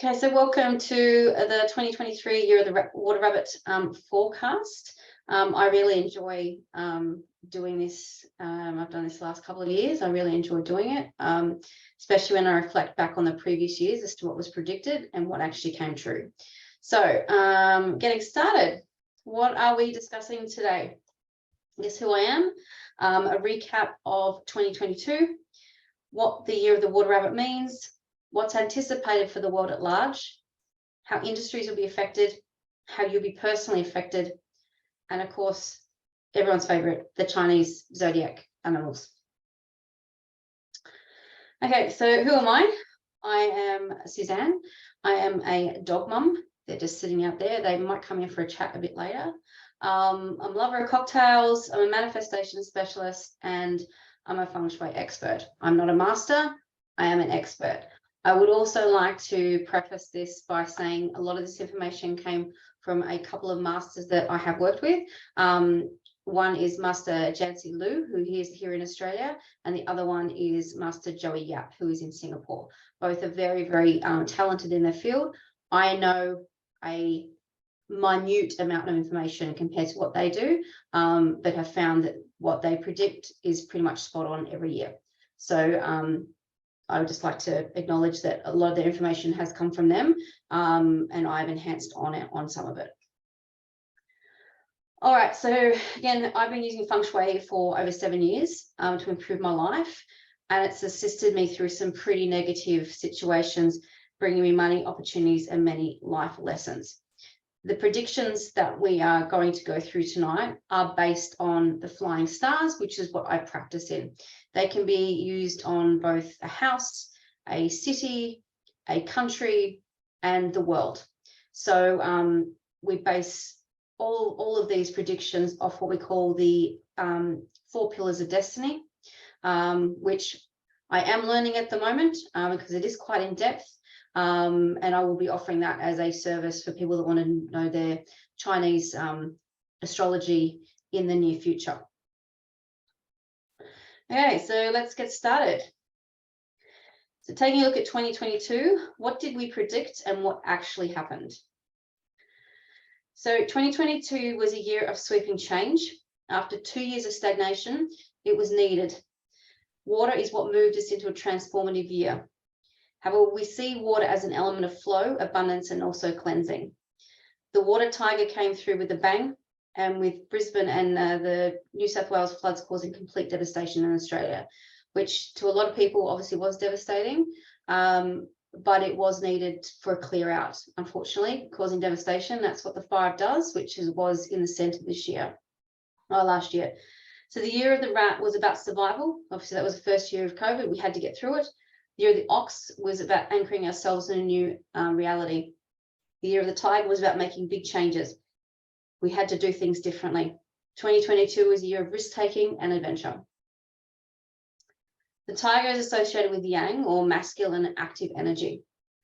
Okay, so welcome to the 2023 Year of the Water Rabbit forecast. I really enjoy doing this. I've done this the last couple of years. I really enjoy doing it, especially when I reflect back on the previous years as to what was predicted and what actually came true. So getting started, what are we discussing today? Guess who I am? A recap of 2022, what the Year of the Water Rabbit means, what's anticipated for the world at large, how industries will be affected, how you'll be personally affected, and of course, everyone's favorite, the Chinese zodiac animals. Okay, so who am I? I am Suzanne. I am a dog mum. They're just sitting out there. They might come in for a chat a bit later. I'm a lover of cocktails. I'm a manifestation specialist, and I'm a Feng Shui expert. I'm not a master. I am an expert. I would also like to preface this by saying a lot of this information came from a couple of masters that I have worked with. One is Master Jancy Liu, who is here in Australia, and the other one is Master Joey Yap, who is in Singapore. Both are very, very talented in their field. I know a minute amount of information compared to what they do, but have found that what they predict is pretty much spot on every year. So I would just like to acknowledge that a lot of the information has come from them, and I've enhanced on some of it. All right, so again, I've been using Feng Shui for over 7 years to improve my life, and it's assisted me through some pretty negative situations, bringing me money, opportunities, and many life lessons. The predictions that we are going to go through tonight are based on the flying stars, which is what I practice in. They can be used on both a house, a city, a country, and the world. So we base all of these predictions off what we call the 4 pillars of destiny, which I am learning at the moment because it is quite in depth. And I will be offering that as a service for people that want to know their Chinese astrology in the near future. Okay, so let's get started. So taking a look at 2022, what did we predict and what actually happened? So 2022 was a year of sweeping change. After 2 years of stagnation, it was needed. Water is what moved us into a transformative year. However, we see water as an element of flow, abundance, and also cleansing. The water tiger came through with a bang, and with Brisbane and the New South Wales floods causing complete devastation in Australia, which to a lot of people obviously was devastating, but it was needed for a clear out, unfortunately, causing devastation. That's what the 5 does, which was in the centre this year, or last year. So the year of the rat was about survival. Obviously, that was the first year of COVID. We had to get through it. The year of the ox was about anchoring ourselves in a new reality. The year of the tiger was about making big changes. We had to do things differently. 2022 was a year of risk-taking and adventure. The tiger is associated with yang, or masculine and active energy.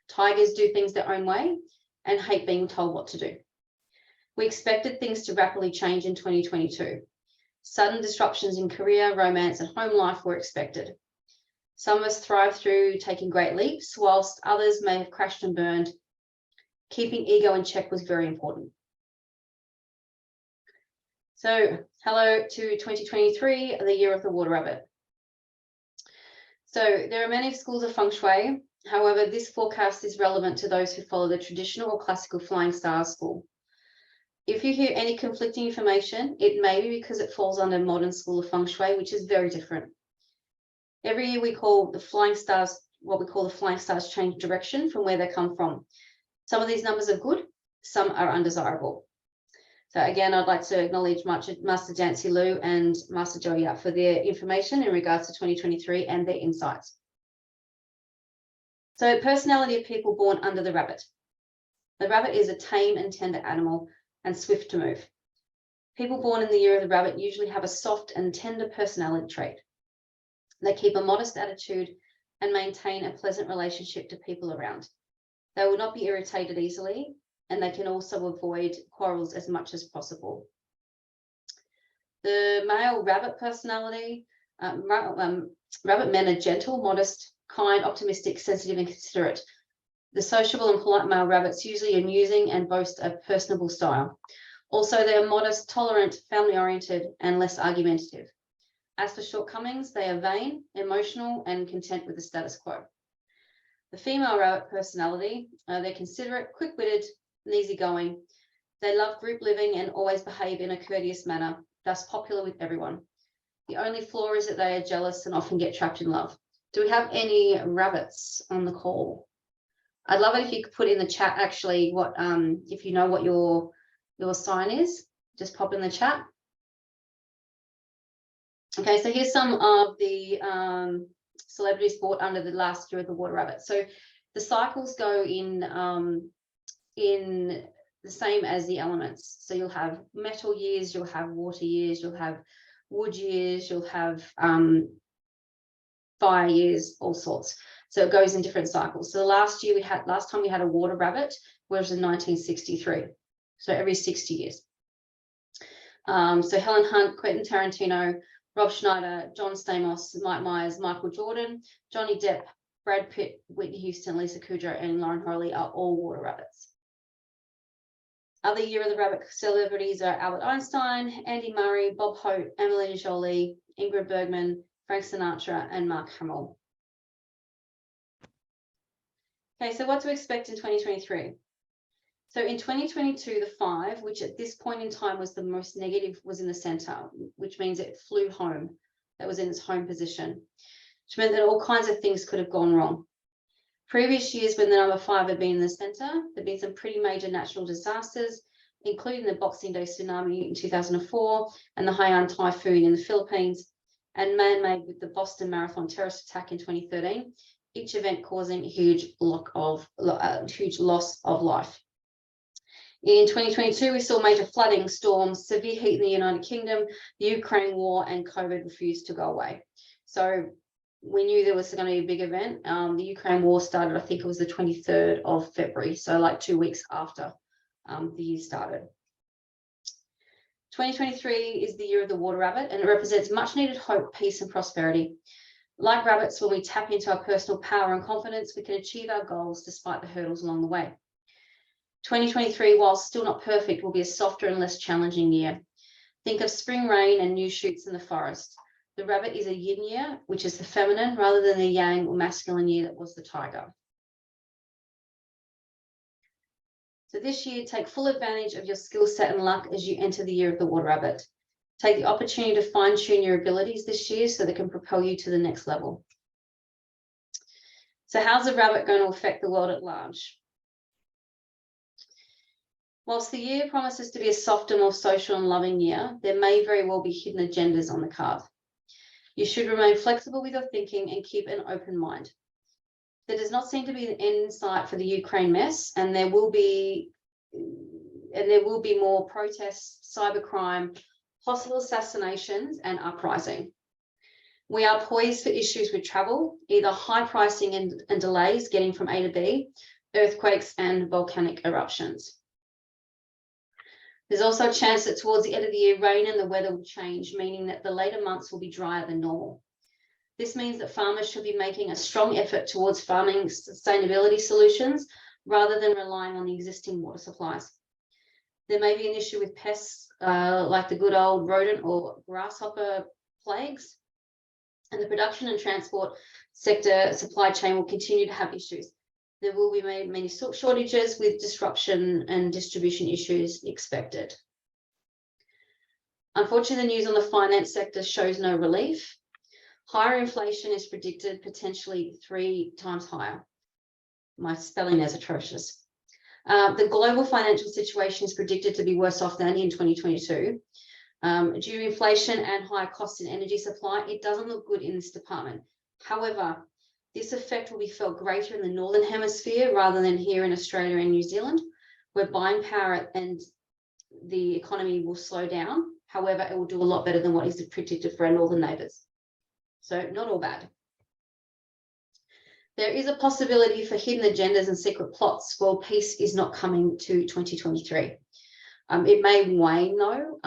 Tigers do things their own way and hate being told what to do. We expected things to rapidly change in 2022. Sudden disruptions in career, romance, and home life were expected. Some of us thrived through taking great leaps, whilst others may have crashed and burned. Keeping ego in check was very important. So, hello to 2023, the year of the water rabbit. So, there are many schools of Feng Shui. However, this forecast is relevant to those who follow the traditional or classical flying stars school. If you hear any conflicting information, it may be because it falls under modern school of Feng Shui, which is very different. Every year we call the flying stars, what we call the flying stars change direction from where they come from. Some of these numbers are good, some are undesirable. So again, I'd like to acknowledge Master Jancy Liu and Master Joey Yap for their information in regards to 2023 and their insights. So personality of people born under the rabbit. The rabbit is a tame and tender animal and swift to move. People born in the year of the rabbit usually have a soft and tender personality trait. They keep a modest attitude and maintain a pleasant relationship to people around. They will not be irritated easily, and they can also avoid quarrels as much as possible. The male rabbit personality, rabbit men are gentle, modest, kind, optimistic, sensitive, and considerate. The sociable and polite male rabbits usually amusing and boast a personable style. Also, they are modest, tolerant, family-oriented, and less argumentative. As for shortcomings, they are vain, emotional, and content with the status quo. The female rabbit personality, they're considerate, quick-witted, and easygoing. They love group living and always behave in a courteous manner, thus popular with everyone. The only flaw is that they are jealous and often get trapped in love. Do we have any rabbits on the call? I'd love it if you could put in the chat actually what if you know what your sign is, just pop in the chat. Okay, so here's some of the celebrities bought under the last year of the water rabbit. So the cycles go in the same as the elements. So you'll have metal years, you'll have water years, you'll have wood years, you'll have fire years, all sorts. So it goes in different cycles. So the last time we had a water rabbit was in 1963. So every 60 years. So Helen Hunt, Quentin Tarantino, Rob Schneider, John Stamos, Mike Myers, Michael Jordan, Johnny Depp, Brad Pitt, Whitney Houston, Lisa Kudrow, and Lauren Hurley are all water rabbits. Other Year of the Rabbit celebrities are Albert Einstein, Andy Murray, Bob Hope, Angelina Jolie, Ingrid Bergman, Frank Sinatra, and Mark Hamill. Okay, so what to expect in 2023? So in 2022, the 5, which at this point in time was the most negative, was in the center, which means it flew home. That was in its home position, which meant that all kinds of things could have gone wrong. Previous years, when the number 5 had been in the center, there'd been some pretty major natural disasters, including the Boxing Day tsunami in 2004 and the Haiyan typhoon in the Philippines, and man-made with the Boston Marathon terrorist attack in 2013, each event causing a huge loss of life. In 2022, we saw major flooding, storms, severe heat in the United Kingdom, the Ukraine war, and COVID refused to go away. So we knew there was going to be a big event. The Ukraine war started, I think it was the 23rd of February, so like 2 weeks after the year started. 2023 is the year of the water rabbit, and it represents much needed hope, peace, and prosperity. Like rabbits, when we tap into our personal power and confidence, we can achieve our goals despite the hurdles along the way. 2023, while still not perfect, will be a softer and less challenging year. Think of spring rain and new shoots in the forest. The rabbit is a yin year, which is the feminine, rather than the yang or masculine year that was the tiger. So this year, take full advantage of your skill set and luck as you enter the year of the water rabbit. Take the opportunity to fine-tune your abilities this year so they can propel you to the next level. So how's the rabbit going to affect the world at large? Whilst the year promises to be a softer, more social and loving year, there may very well be hidden agendas on the card. You should remain flexible with your thinking and keep an open mind. There does not seem to be an end in sight for the Ukraine mess, and there will be more protests, cybercrime, possible assassinations, and uprising. We are poised for issues with travel, either high pricing and delays getting from A to B, earthquakes, and volcanic eruptions. There's also a chance that towards the end of the year, rain and the weather will change, meaning that the later months will be drier than normal. This means that farmers should be making a strong effort towards farming sustainability solutions rather than relying on the existing water supplies. There may be an issue with pests like the good old rodent or grasshopper plagues, and the production and transport sector supply chain will continue to have issues. There will be many shortages with disruption and distribution issues expected. Unfortunately, the news on the finance sector shows no relief. Higher inflation is predicted, potentially 3 times higher. My spelling is atrocious. The global financial situation is predicted to be worse off than in 2022. Due to inflation and higher costs in energy supply, it doesn't look good in this department. However, this effect will be felt greater in the Northern Hemisphere rather than here in Australia and New Zealand, where buying power and the economy will slow down. However, it will do a lot better than what is predicted for our northern neighbours. So not all bad. There is a possibility for hidden agendas and secret plots. World peace is not coming to 2023. It may wane though.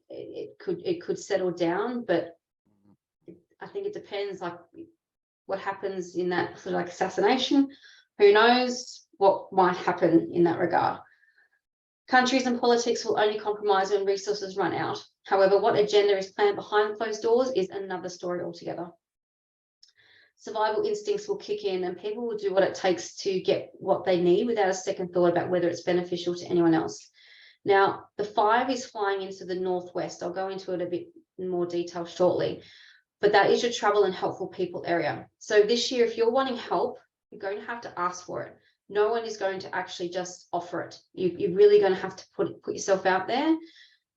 It could settle down, but I think it depends like what happens in that sort of like assassination, Who knows what might happen in that regard? Countries and politics will only compromise when resources run out. However, what agenda is planned behind closed doors is another story altogether. Survival instincts will kick in and people will do what it takes to get what they need without a second thought about whether it's beneficial to anyone else. Now, the 5 is flying into the northwest. I'll go into it a bit in more detail shortly, but that is your trouble and helpful people area. So this year, if you're wanting help, you're going to have to ask for it. No one is going to actually just offer it. You're really going to have to put yourself out there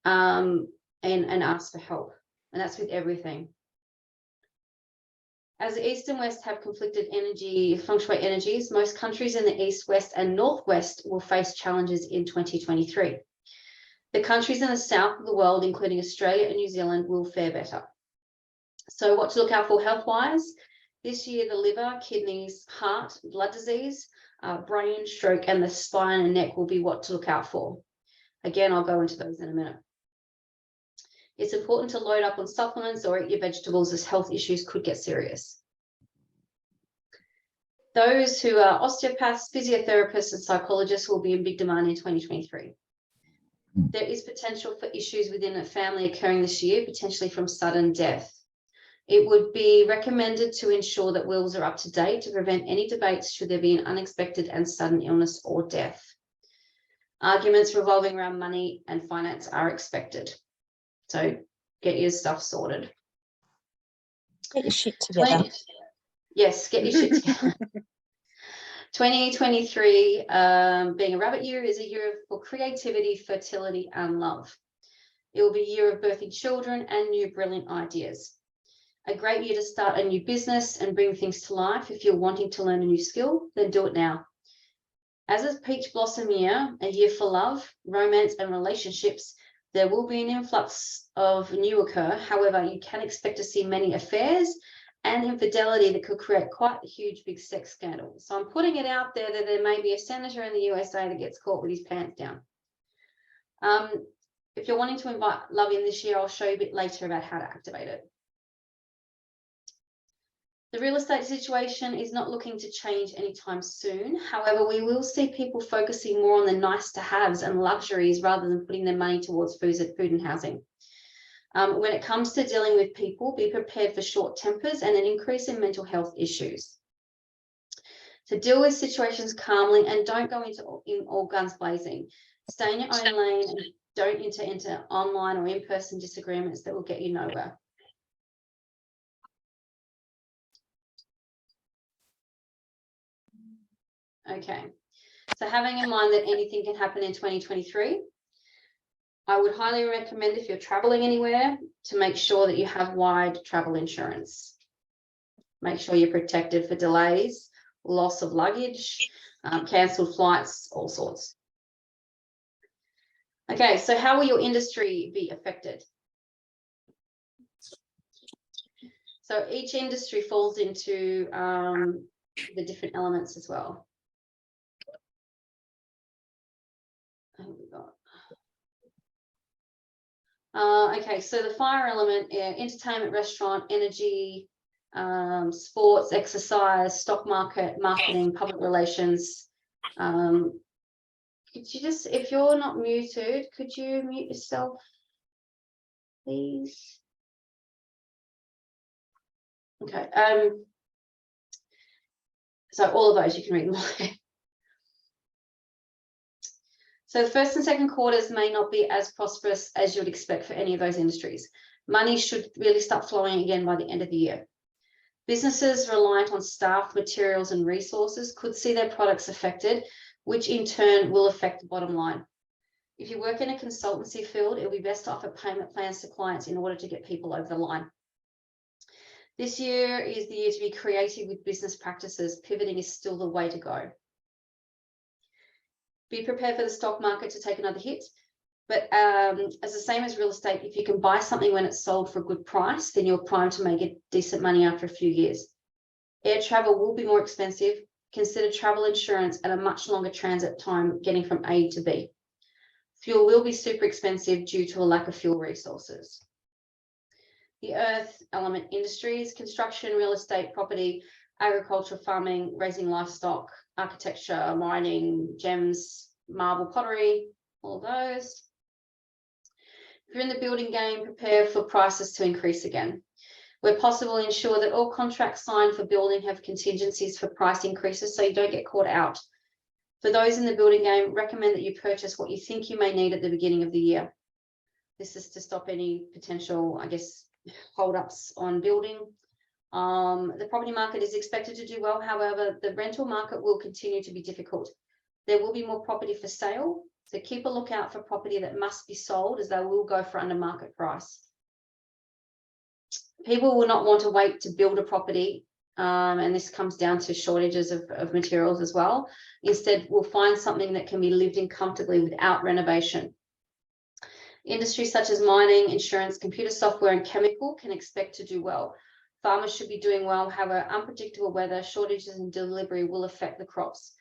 and ask for help. And that's with everything. As the East and West have conflicted energy, Feng Shui energies, most countries in the East, West and Northwest will face challenges in 2023. The countries in the south of the world, including Australia and New Zealand, will fare better. So what to look out for health-wise? This year, the liver, kidneys, heart, blood disease, brain, stroke, and the spine and neck will be what to look out for. Again, I'll go into those in a minute. It's important to load up on supplements or eat your vegetables as health issues could get serious. Those who are osteopaths, physiotherapists, and psychologists will be in big demand in 2023. There is potential for issues within a family occurring this year, potentially from sudden death. It would be recommended to ensure that wills are up to date to prevent any debates should there be an unexpected and sudden illness or death. Arguments revolving around money and finance are expected. So get your stuff sorted. Get your shit together. Yes, get your shit together. 2023, being a rabbit year, is a year for creativity, fertility, and love. It will be a year of birthing children and new brilliant ideas. A great year to start a new business and bring things to life. If you're wanting to learn a new skill, then do it now. As a peach blossom year, a year for love, romance, and relationships, there will be an influx of new occur. However, you can expect to see many affairs and infidelity that could create quite a huge big sex scandal. So I'm putting it out there that there may be a senator in the USA that gets caught with his pants down. If you're wanting to invite love in this year, I'll show you a bit later about how to activate it. The real estate situation is not looking to change anytime soon. However, we will see people focusing more on the nice to haves and luxuries rather than putting their money towards food and housing. When it comes to dealing with people, be prepared for short tempers and an increase in mental health issues. So deal with situations calmly and don't go into all guns blazing. Stay in your own lane and don't enter into online or in-person disagreements that will get you nowhere. Okay, so having in mind that anything can happen in 2023, I would highly recommend if you're traveling anywhere to make sure that you have wide travel insurance. Make sure you're protected for delays, loss of luggage, cancelled flights, all sorts. Okay, so how will your industry be affected? So each industry falls into the different elements as well. Okay, so the fire element, entertainment, restaurant, energy, sports, exercise, stock market, marketing, public relations. Could you just, if you're not muted, could you mute yourself, please? Okay, so all of those you can read them. So the first and second quarters may not be as prosperous as you would expect for any of those industries. Money should really start flowing again by the end of the year. Businesses reliant on staff, materials, and resources could see their products affected, which in turn will affect the bottom line. If you work in a consultancy field, it will be best to offer payment plans to clients in order to get people over the line. This year is the year to be creative with business practices. Pivoting is still the way to go. Be prepared for the stock market to take another hit. But as the same as real estate, if you can buy something when it's sold for a good price, then you're primed to make decent money after a few years. Air travel will be more expensive. Consider travel insurance and a much longer transit time getting from A to B. Fuel will be super expensive due to a lack of fuel resources. The earth element industries, construction, real estate, property, agriculture, farming, raising livestock, architecture, mining, gems, marble, pottery, all of those. If you're in the building game, prepare for prices to increase again. Where possible, ensure that all contracts signed for building have contingencies for price increases so you don't get caught out. For those in the building game, recommend that you purchase what you think you may need at the beginning of the year. This is to stop any potential, I guess, hold-ups on building. The property market is expected to do well. However, the rental market will continue to be difficult. There will be more property for sale, so keep a lookout for property that must be sold, as they will go for under market price. People will not want to wait to build a property, and this comes down to shortages of materials as well. Instead, we'll find something that can be lived in comfortably without renovation. Industries such as mining, insurance, computer software, and chemical can expect to do well. Farmers should be doing well. However, unpredictable weather, shortages, and delivery will affect the crops.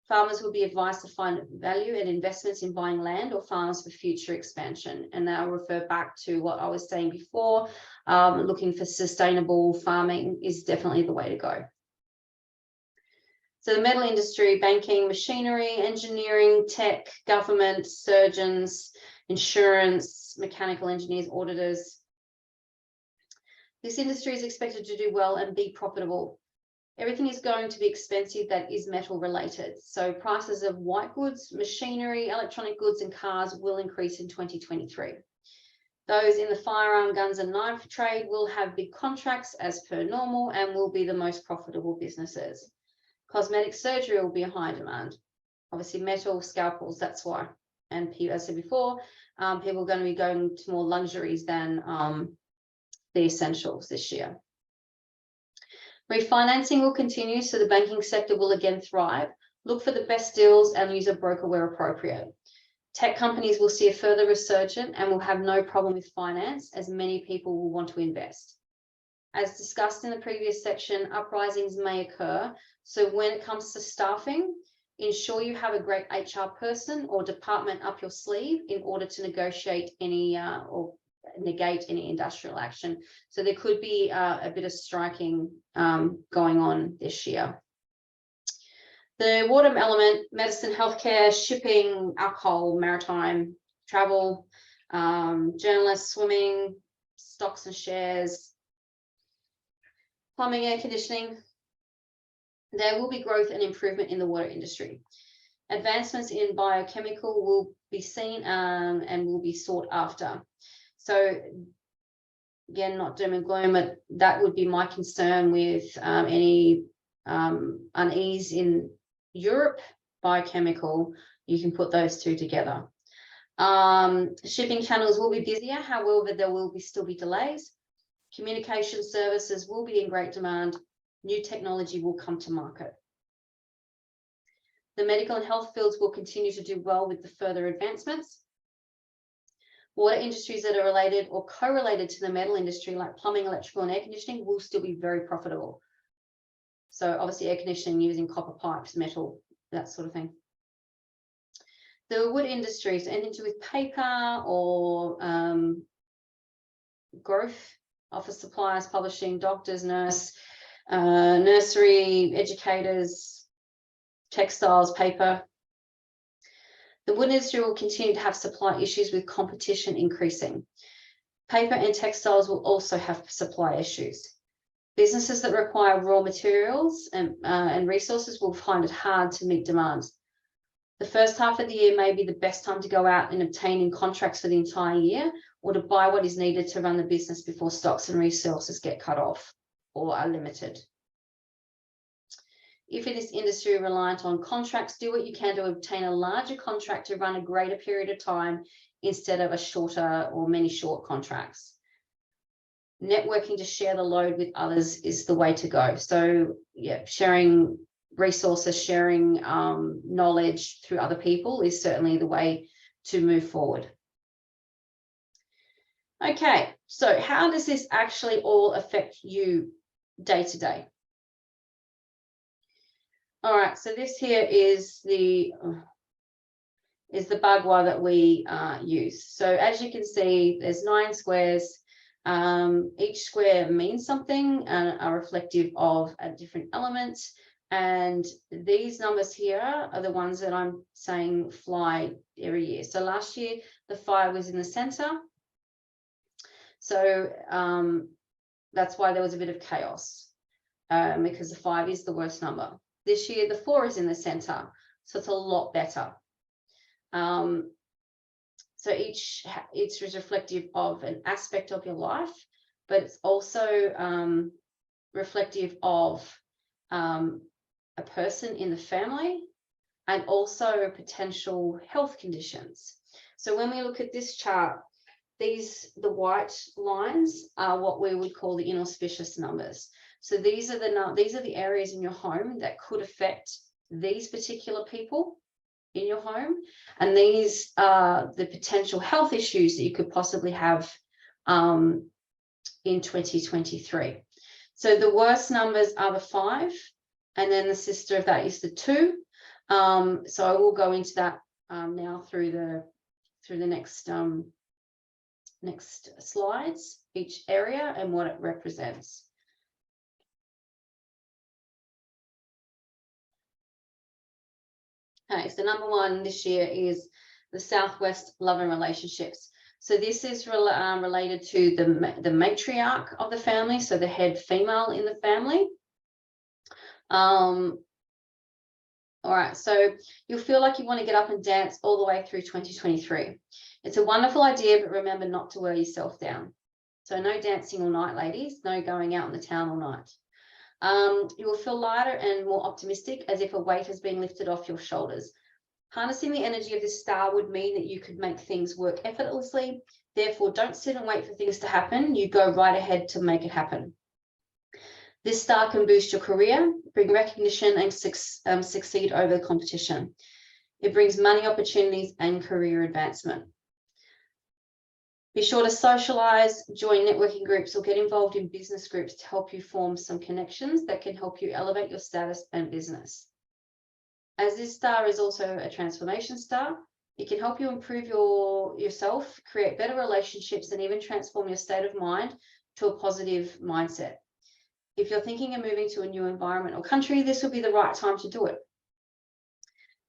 Farmers will be advised to find value and investments in buying land or farms for future expansion. And I'll refer back to what I was saying before. Looking for sustainable farming is definitely the way to go. So the metal industry, banking, machinery, engineering, tech, government, surgeons, insurance, mechanical engineers, auditors. This industry is expected to do well and be profitable. Everything is going to be expensive that is metal related. So prices of white goods, machinery, electronic goods, and cars will increase in 2023. Those in the firearm, guns, and knife trade will have big contracts as per normal and will be the most profitable businesses. Cosmetic surgery will be a high demand. Obviously, metal, scalpels, that's why. And as I said before, people are going to be going to more luxuries than the essentials this year. Refinancing will continue, so the banking sector will again thrive. Look for the best deals and use a broker where appropriate. Tech companies will see a further resurgence and will have no problem with finance, as many people will want to invest. As discussed in the previous section, uprisings may occur. So when it comes to staffing, ensure you have a great HR person or department up your sleeve in order to negotiate any or negate any industrial action. So there could be a bit of striking going on this year. The water element, medicine, healthcare, shipping, alcohol, maritime, travel, journalists, swimming, stocks and shares, plumbing, air conditioning. There will be growth and improvement in the water industry. Advancements in biochemical will be seen and will be sought after. So again, not doom and gloom, but that would be my concern with any unease in Europe. Biochemical, you can put those two together. Shipping channels will be busier, however, there will still be delays. Communication services will be in great demand. New technology will come to market. The medical and health fields will continue to do well with the further advancements. Water industries that are related or correlated to the metal industry, like plumbing, electrical, and air conditioning, will still be very profitable. So obviously air conditioning using copper pipes, metal, that sort of thing. The wood industries, anything to do with paper or growth, office suppliers, publishing, doctors, nursery, educators, textiles, paper. The wood industry will continue to have supply issues with competition increasing. Paper and textiles will also have supply issues. Businesses that require raw materials and resources will find it hard to meet demands. The first half of the year may be the best time to go out and obtaining contracts for the entire year, or to buy what is needed to run the business before stocks and resources get cut off or are limited. If in this industry reliant on contracts, do what you can to obtain a larger contract to run a greater period of time instead of a shorter or many short contracts. Networking to share the load with others is the way to go. So yeah, sharing resources, sharing knowledge through other people is certainly the way to move forward. Okay, so how does this actually all affect you day to day? All right, so this here is the bagua that we use. So as you can see, there's 9 squares. Each square means something and are reflective of a different element. And these numbers here are the ones that I'm saying fly every year. So last year, the 5 was in the center. So that's why there was a bit of chaos, because the 5 is the worst number. This year, the 4 is in the center. So it's a lot better. So each is reflective of an aspect of your life, but it's also reflective of a person in the family and also potential health conditions. So when we look at this chart, the white lines are what we would call the inauspicious numbers. So these are the areas in your home that could affect these particular people in your home, and these are the potential health issues that you could possibly have in 2023. So the worst numbers are the 5, and then the sister of that is the 2. So I will go into that now through the next slides, each area and what it represents. Okay, so number 1 this year is the Southwest love and relationships. So this is related to the matriarch of the family, so the head female in the family. All right, so you'll feel like you want to get up and dance all the way through 2023. It's a wonderful idea, but remember not to wear yourself down. So no dancing all night, ladies, no going out in the town all night. You will feel lighter and more optimistic, as if a weight has been lifted off your shoulders. Harnessing the energy of this star would mean that you could make things work effortlessly. Therefore, don't sit and wait for things to happen. You go right ahead to make it happen. This star can boost your career, bring recognition, and succeed over the competition. It brings money opportunities and career advancement. Be sure to socialize, join networking groups, or get involved in business groups to help you form some connections that can help you elevate your status and business. As this star is also a transformation star, it can help you improve yourself, create better relationships, and even transform your state of mind to a positive mindset. If you're thinking of moving to a new environment or country, this will be the right time to do it.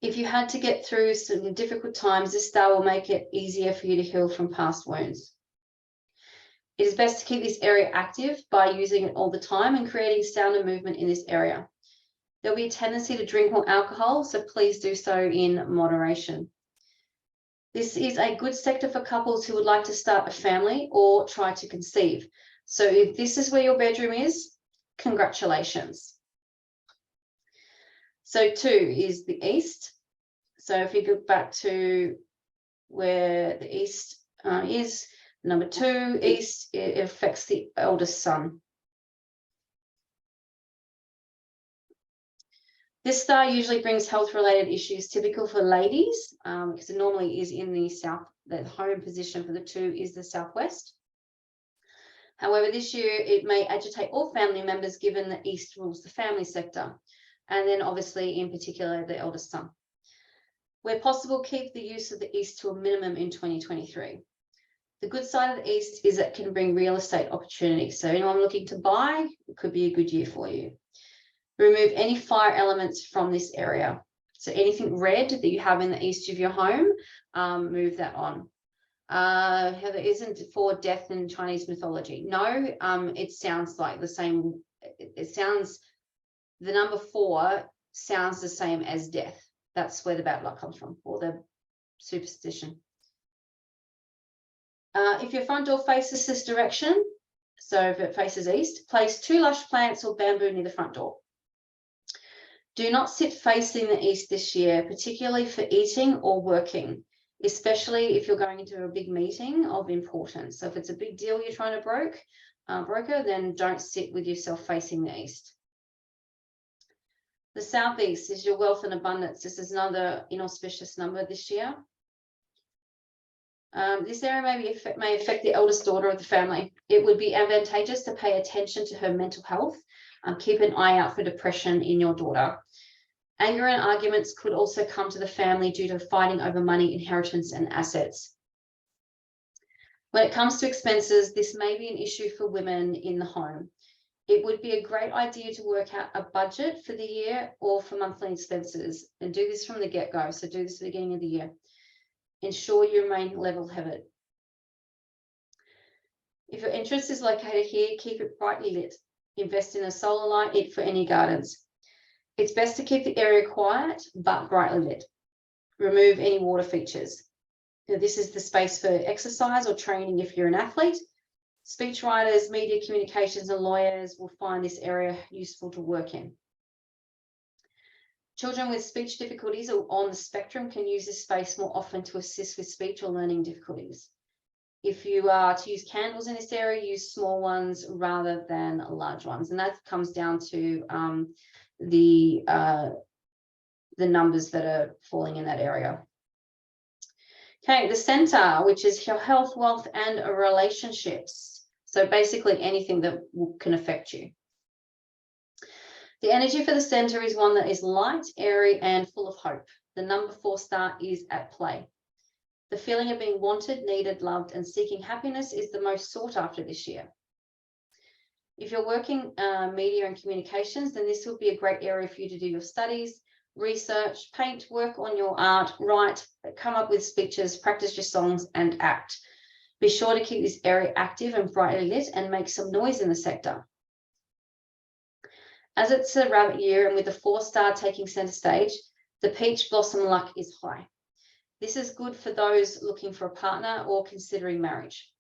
If you had to get through some difficult times, this star will make it easier for you to heal from past wounds. It is best to keep this area active by using it all the time and creating sound and movement in this area. There'll be a tendency to drink more alcohol, so please do so in moderation. This is a good sector for couples who would like to start a family or try to conceive. So if this is where your bedroom is, congratulations. So 2 is the east. So if you go back to where the east is, number 2, east, it affects the eldest son. This star usually brings health-related issues typical for ladies, because it normally is in the south. The home position for the 2 is the southwest. However, this year it may agitate all family members given that east rules the family sector, and then obviously in particular the eldest son. Where possible, keep the use of the east to a minimum in 2023. The good side of the east is that it can bring real estate opportunities. So anyone looking to buy, it could be a good year for you. Remove any fire elements from this area. So anything red that you have in the east of your home, move that on. Heather, isn't for death in Chinese mythology? No, it sounds like the same. It sounds, the number 4 sounds the same as death. That's where the bad luck comes from, or the superstition. If your front door faces this direction, so if it faces east, place 2 lush plants or bamboo near the front door. Do not sit facing the east this year, particularly for eating or working, especially if you're going into a big meeting of importance. So if it's a big deal you're trying to broker, then don't sit with yourself facing the east. The southeast is your wealth and abundance. This is another inauspicious number this year. This area may affect the eldest daughter of the family. It would be advantageous to pay attention to her mental health. Keep an eye out for depression in your daughter. Anger and arguments could also come to the family due to fighting over money, inheritance, and assets. When it comes to expenses, this may be an issue for women in the home. It would be a great idea to work out a budget for the year or for monthly expenses, and do this from the get-go. So do this at the beginning of the year. Ensure you remain level-headed. If your interest is located here, keep it brightly lit. Invest in a solar light for any gardens. It's best to keep the area quiet but brightly lit. Remove any water features. Now, this is the space for exercise or training if you're an athlete. Speechwriters, media communications, and lawyers will find this area useful to work in. Children with speech difficulties or on the spectrum can use this space more often to assist with speech or learning difficulties. If you are to use candles in this area, use small ones rather than large ones. And that comes down to the numbers that are falling in that area. Okay, the center, which is your health, wealth, and relationships. So basically anything that can affect you. The energy for the center is one that is light, airy, and full of hope. The number 4 star is at play. The feeling of being wanted, needed, loved, and seeking happiness is the most sought after this year. If you're working media and communications, then this will be a great area for you to do your studies, research, paint, work on your art, write, come up with speeches, practice your songs, and act. Be sure to keep this area active and brightly lit and make some noise in the sector. As it's a rabbit year and with the 4 star taking center stage, the peach blossom luck is high. This is good for those looking for a partner or considering marriage.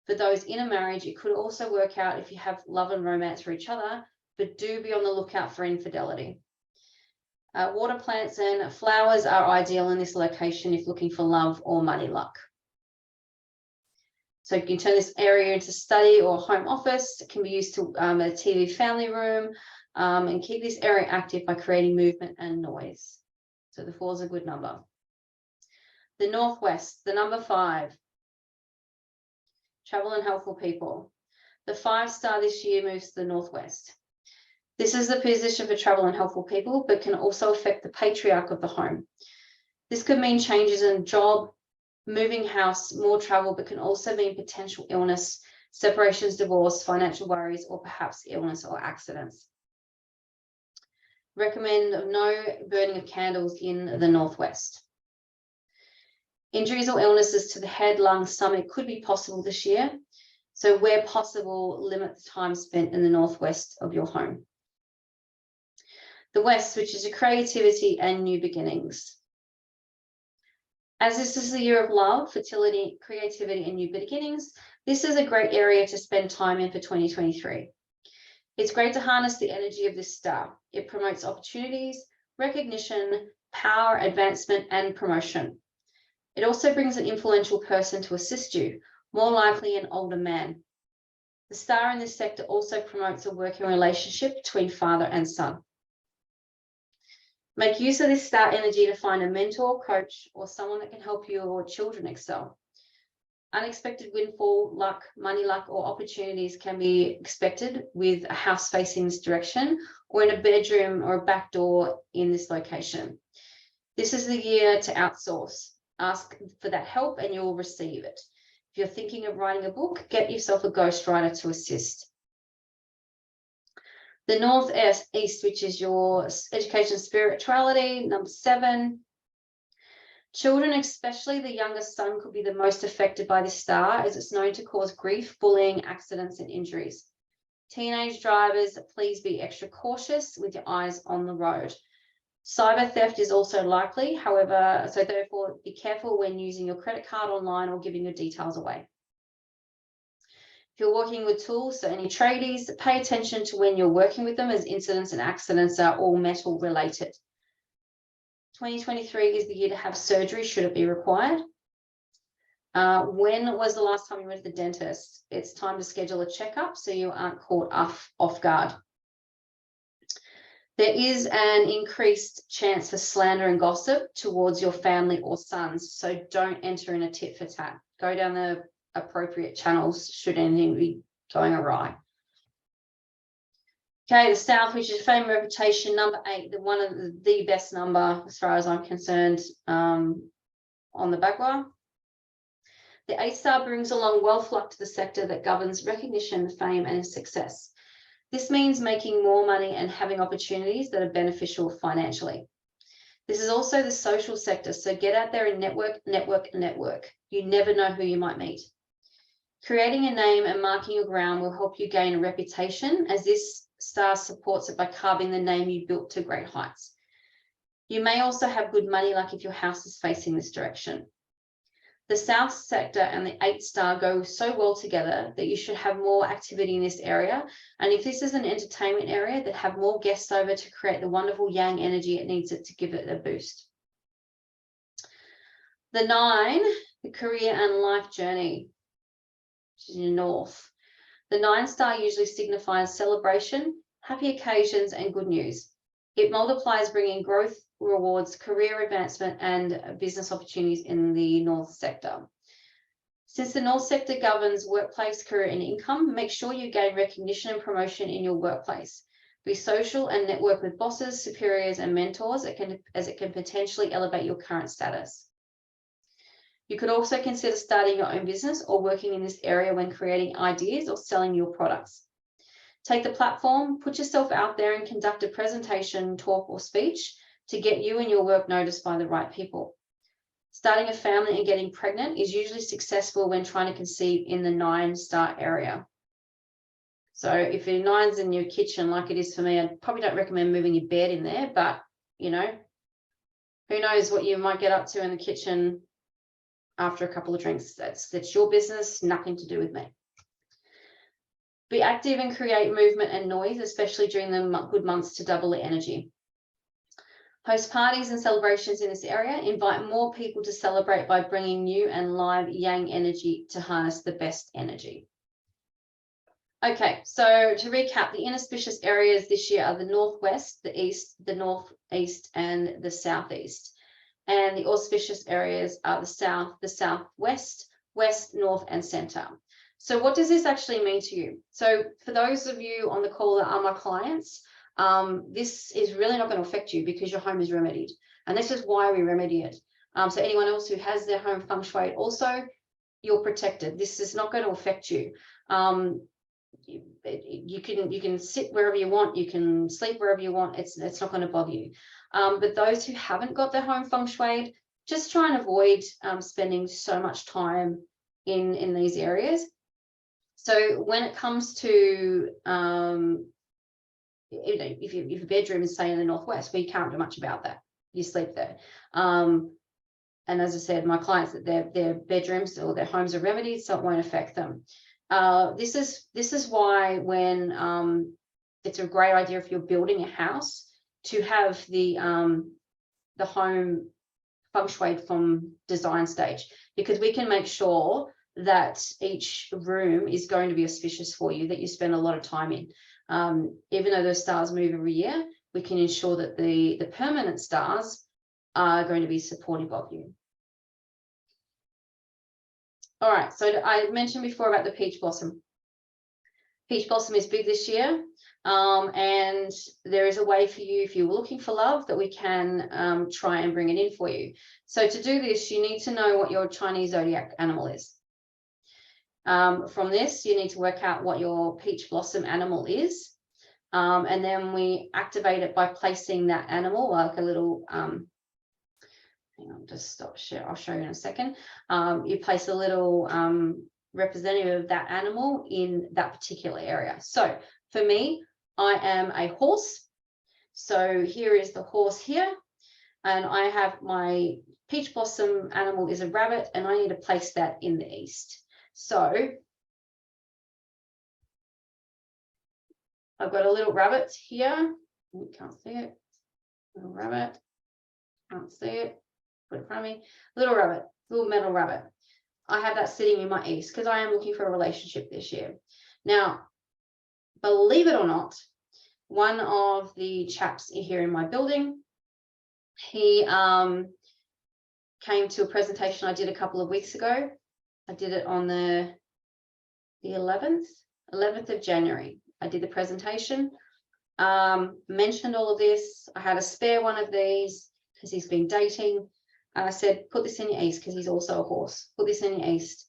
For those in a marriage, it could also work out if you have love and romance for each other, but do be on the lookout for infidelity. Water plants and flowers are ideal in this location if looking for love or money luck. So you can turn this area into study or home office. It can be used to a TV family room, and keep this area active by creating movement and noise. So the 4 is a good number. The northwest, the number 5. Travel and helpful people. The 5 star this year moves to the northwest. This is the position for travel and helpful people, but can also affect the patriarch of the home. This could mean changes in job, moving house, more travel, but can also mean potential illness, separations, divorce, financial worries, or perhaps illness or accidents. Recommend no burning of candles in the northwest. Injuries or illnesses to the head, lungs, stomach could be possible this year. So where possible, limit the time spent in the northwest of your home. The west, which is your creativity and new beginnings. As this is the year of love, fertility, creativity, and new beginnings, this is a great area to spend time in for 2023. It's great to harness the energy of this star. It promotes opportunities, recognition, power, advancement, and promotion. It also brings an influential person to assist you, more likely an older man. The star in this sector also promotes a working relationship between father and son. Make use of this star energy to find a mentor, coach, or someone that can help you or children excel. Unexpected windfall, luck, money luck, or opportunities can be expected with a house facing this direction or in a bedroom or a back door in this location. This is the year to outsource. Ask for that help and you'll receive it. If you're thinking of writing a book, get yourself a ghostwriter to assist. The northeast, which is your education spirituality, number 7. Children, especially the youngest son, could be the most affected by this star, as it's known to cause grief, bullying, accidents, and injuries. Teenage drivers, please be extra cautious with your eyes on the road. Cyber theft is also likely, however, so therefore be careful when using your credit card online or giving your details away. If you're working with tools, so any tradies, pay attention to when you're working with them, as incidents and accidents are all metal related. 2023 is the year to have surgery should it be required. When was the last time you went to the dentist? It's time to schedule a checkup so you aren't caught off guard. There is an increased chance for slander and gossip towards your family or sons, so don't enter in a tit for tat. Go down the appropriate channels should anything be going awry. Okay, the south, which is fame, reputation, number 8, one of the best number as far as I'm concerned on the Bagua. The 8 star brings along wealth luck to the sector that governs recognition, fame, and success. This means making more money and having opportunities that are beneficial financially. This is also the social sector, so get out there and network. You never know who you might meet. Creating a name and marking your ground will help you gain a reputation, as this star supports it by carving the name you built to great heights. You may also have good money luck if your house is facing this direction. The south sector and the 8 star go so well together that you should have more activity in this area. And if this is an entertainment area, then have more guests over to create the wonderful yang energy it needs to give it a boost. The 9, the career and life journey, which is in the north. The 9 star usually signifies celebration, happy occasions, and good news. It multiplies, bringing growth, rewards, career advancement, and business opportunities in the north sector. Since the north sector governs workplace, career, and income, make sure you gain recognition and promotion in your workplace. Be social and network with bosses, superiors, and mentors, as it can potentially elevate your current status. You could also consider starting your own business or working in this area when creating ideas or selling your products. Take the platform, put yourself out there, and conduct a presentation, talk, or speech to get you and your work noticed by the right people. Starting a family and getting pregnant is usually successful when trying to conceive in the 9 star area. So if your 9's in your kitchen, like it is for me, I probably don't recommend moving your bed in there, but you know, who knows what you might get up to in the kitchen after a couple of drinks. That's your business, nothing to do with me. Be active and create movement and noise, especially during the good months, to double the energy. Host parties and celebrations in this area. Invite more people to celebrate by bringing new and live yang energy to harness the best energy. Okay, so to recap, the inauspicious areas this year are the northwest, the east, the northeast, and the southeast. And the auspicious areas are the south, the southwest, west, north, and center. So what does this actually mean to you? So for those of you on the call that are my clients, this is really not going to affect you because your home is remedied. And this is why we remedy it. So anyone else who has their home feng shui also, you're protected. This is not going to affect you. You can sit wherever you want, you can sleep wherever you want. It's not going to bother you. But those who haven't got their home feng shui, just try and avoid spending so much time in these areas. So when it comes to if your bedroom is, say, in the northwest, well, you can't do much about that. You sleep there. And as I said, my clients, that their bedrooms or their homes are remedied, so it won't affect them. This is why when it's a great idea if you're building a house to have the home feng shui from design stage, because we can make sure that each room is going to be auspicious for you, that you spend a lot of time in. Even though those stars move every year, we can ensure that the permanent stars are going to be supportive of you. All right, so I mentioned before about the peach blossom. Peach blossom is big this year, and there is a way for you, if you're looking for love, that we can try and bring it in for you. So to do this, you need to know what your Chinese zodiac animal is. From this, you need to work out what your peach blossom animal is, and then we activate it by placing that animal like a little hang on, just stop share. I'll show you in a second. You place a little representative of that animal in that particular area. So for me, I am a horse. So here is the horse here, and I have my peach blossom animal is a rabbit, and I need to place that in the east. So I've got a little rabbit here. You can't see it. Little rabbit. Can't see it. Put it in front of me. Little rabbit, little metal rabbit. I have that sitting in my east because I am looking for a relationship this year. Now, believe it or not, one of the chaps here in my building, he came to a presentation I did a couple of weeks ago. I did it on the 11th of January. I did the presentation, mentioned all of this. I had a spare one of these because he's been dating. And I said, put this in your east, because he's also a horse. Put this in your east.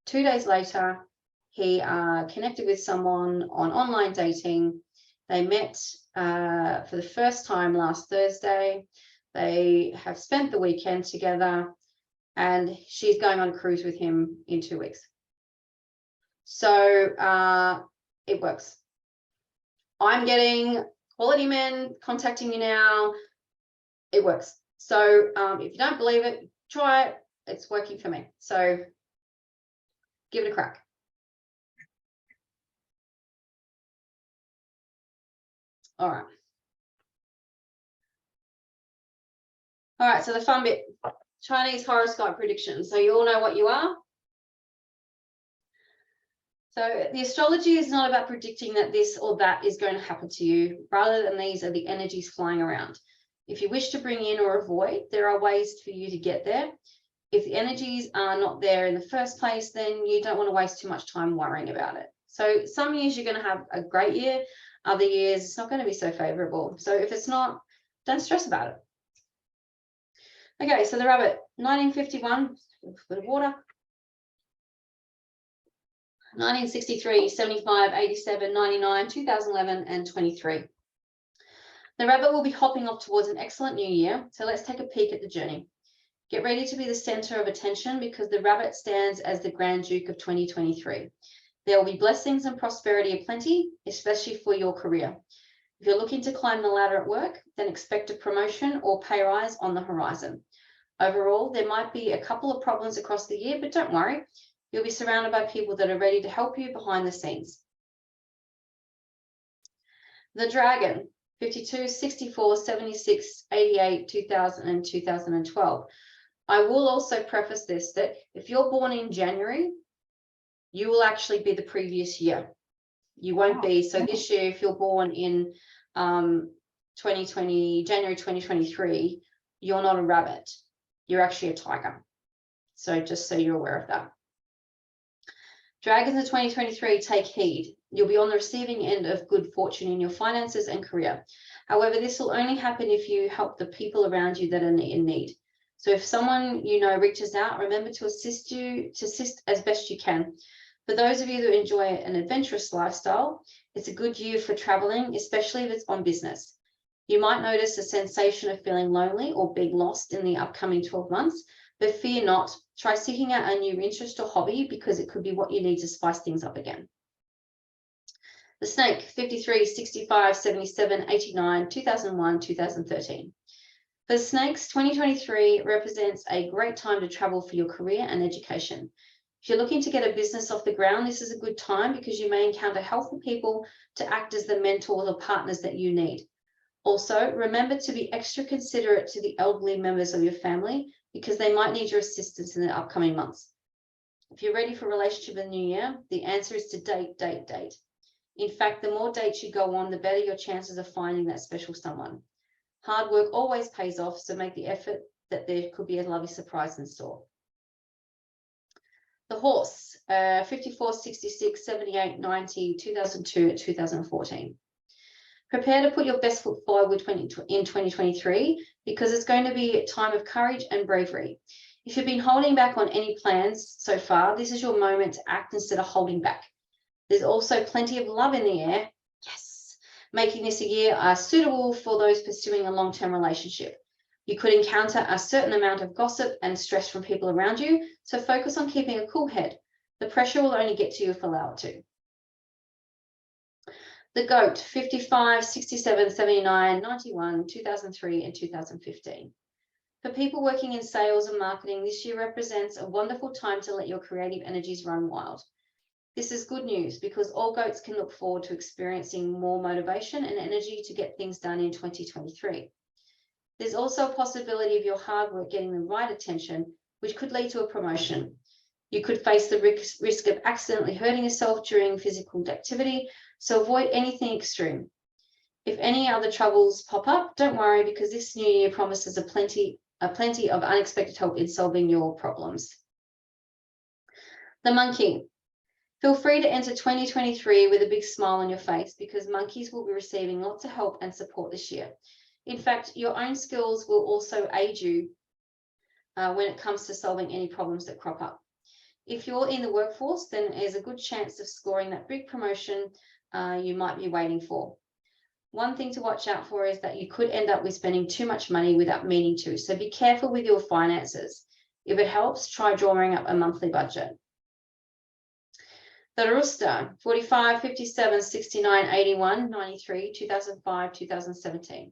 2 days later, he connected with someone on online dating. They met for the first time last Thursday. They have spent the weekend together, and she's going on a cruise with him in 2 weeks. So it works. I'm getting quality men contacting you now. It works. So if you don't believe it, try it. It's working for me. So give it a crack. All right. All right, so the fun bit, Chinese horoscope predictions. So you all know what you are. So the astrology is not about predicting that this or that is going to happen to you. Rather than these are the energies flying around. If you wish to bring in or avoid, there are ways for you to get there. If the energies are not there in the first place, then you don't want to waste too much time worrying about it. So some years you're going to have a great year. Other years it's not going to be so favorable. So if it's not, don't stress about it. Okay, so the rabbit, 1951, a bit of water. 1963, 75, 87, 99, 2011, and 23. The rabbit will be hopping off towards an excellent new year. So let's take a peek at the journey. Get ready to be the center of attention because the rabbit stands as the Grand Duke of 2023. There will be blessings and prosperity aplenty, especially for your career. If you're looking to climb the ladder at work, then expect a promotion or pay rise on the horizon. Overall, there might be a couple of problems across the year, but don't worry. You'll be surrounded by people that are ready to help you behind the scenes. The dragon, 52, 64, 76, 88, 2000, and 2012. I will also preface this that if you're born in January, you will actually be the previous year. You won't be. So this year, if you're born in January 2023, you're not a rabbit. You're actually a tiger. So just so you're aware of that. Dragons of 2023, take heed. You'll be on the receiving end of good fortune in your finances and career. However, this will only happen if you help the people around you that are in need. So if someone you know reaches out, remember to assist as best you can. For those of you that enjoy an adventurous lifestyle, it's a good year for traveling, especially if it's on business. You might notice a sensation of feeling lonely or being lost in the upcoming 12 months, but fear not. Try seeking out a new interest or hobby because it could be what you need to spice things up again. The snake, 53, 65, 77, 89, 2001, 2013. For the snakes, 2023 represents a great time to travel for your career and education. If you're looking to get a business off the ground, this is a good time because you may encounter helpful people to act as the mentors or partners that you need. Also, remember to be extra considerate to the elderly members of your family because they might need your assistance in the upcoming months. If you're ready for a relationship in the new year, the answer is to date, date, date. In fact, the more dates you go on, the better your chances of finding that special someone. Hard work always pays off, so make the effort that there could be a lovely surprise in store. The horse, 54, 66, 78, 90, 2002, 2014. Prepare to put your best foot forward in 2023 because it's going to be a time of courage and bravery. If you've been holding back on any plans so far, this is your moment to act instead of holding back. There's also plenty of love in the air, yes, making this a year suitable for those pursuing a long-term relationship. You could encounter a certain amount of gossip and stress from people around you, so focus on keeping a cool head. The pressure will only get to you if allowed to. The goat, 55, 67, 79, 91, 2003, and 2015. For people working in sales and marketing, this year represents a wonderful time to let your creative energies run wild. This is good news because all goats can look forward to experiencing more motivation and energy to get things done in 2023. There's also a possibility of your hard work getting the right attention, which could lead to a promotion. You could face the risk of accidentally hurting yourself during physical activity, so avoid anything extreme. If any other troubles pop up, don't worry because this new year promises a plenty of unexpected help in solving your problems. The monkey. Feel free to enter 2023 with a big smile on your face because monkeys will be receiving lots of help and support this year. In fact, your own skills will also aid you when it comes to solving any problems that crop up. If you're in the workforce, then there's a good chance of scoring that big promotion you might be waiting for. One thing to watch out for is that you could end up with spending too much money without meaning to. So be careful with your finances. If it helps, try drawing up a monthly budget. The Rooster, 45, 57, 69, 81, 93, 2005, 2017.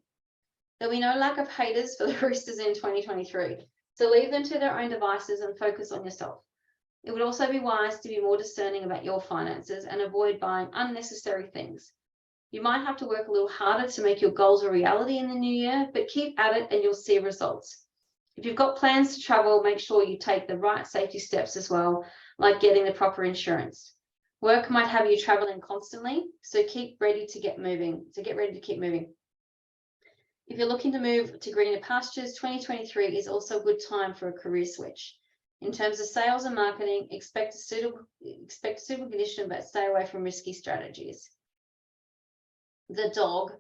There'll be no lack of haters for the Roosters in 2023. So leave them to their own devices and focus on yourself. It would also be wise to be more discerning about your finances and avoid buying unnecessary things. You might have to work a little harder to make your goals a reality in the new year, but keep at it and you'll see results. If you've got plans to travel, make sure you take the right safety steps as well, like getting the proper insurance. Work might have you traveling constantly, so get ready to keep moving. If you're looking to move to greener pastures, 2023 is also a good time for a career switch. In terms of sales and marketing, expect a suitable condition, but stay away from risky strategies. The Dog,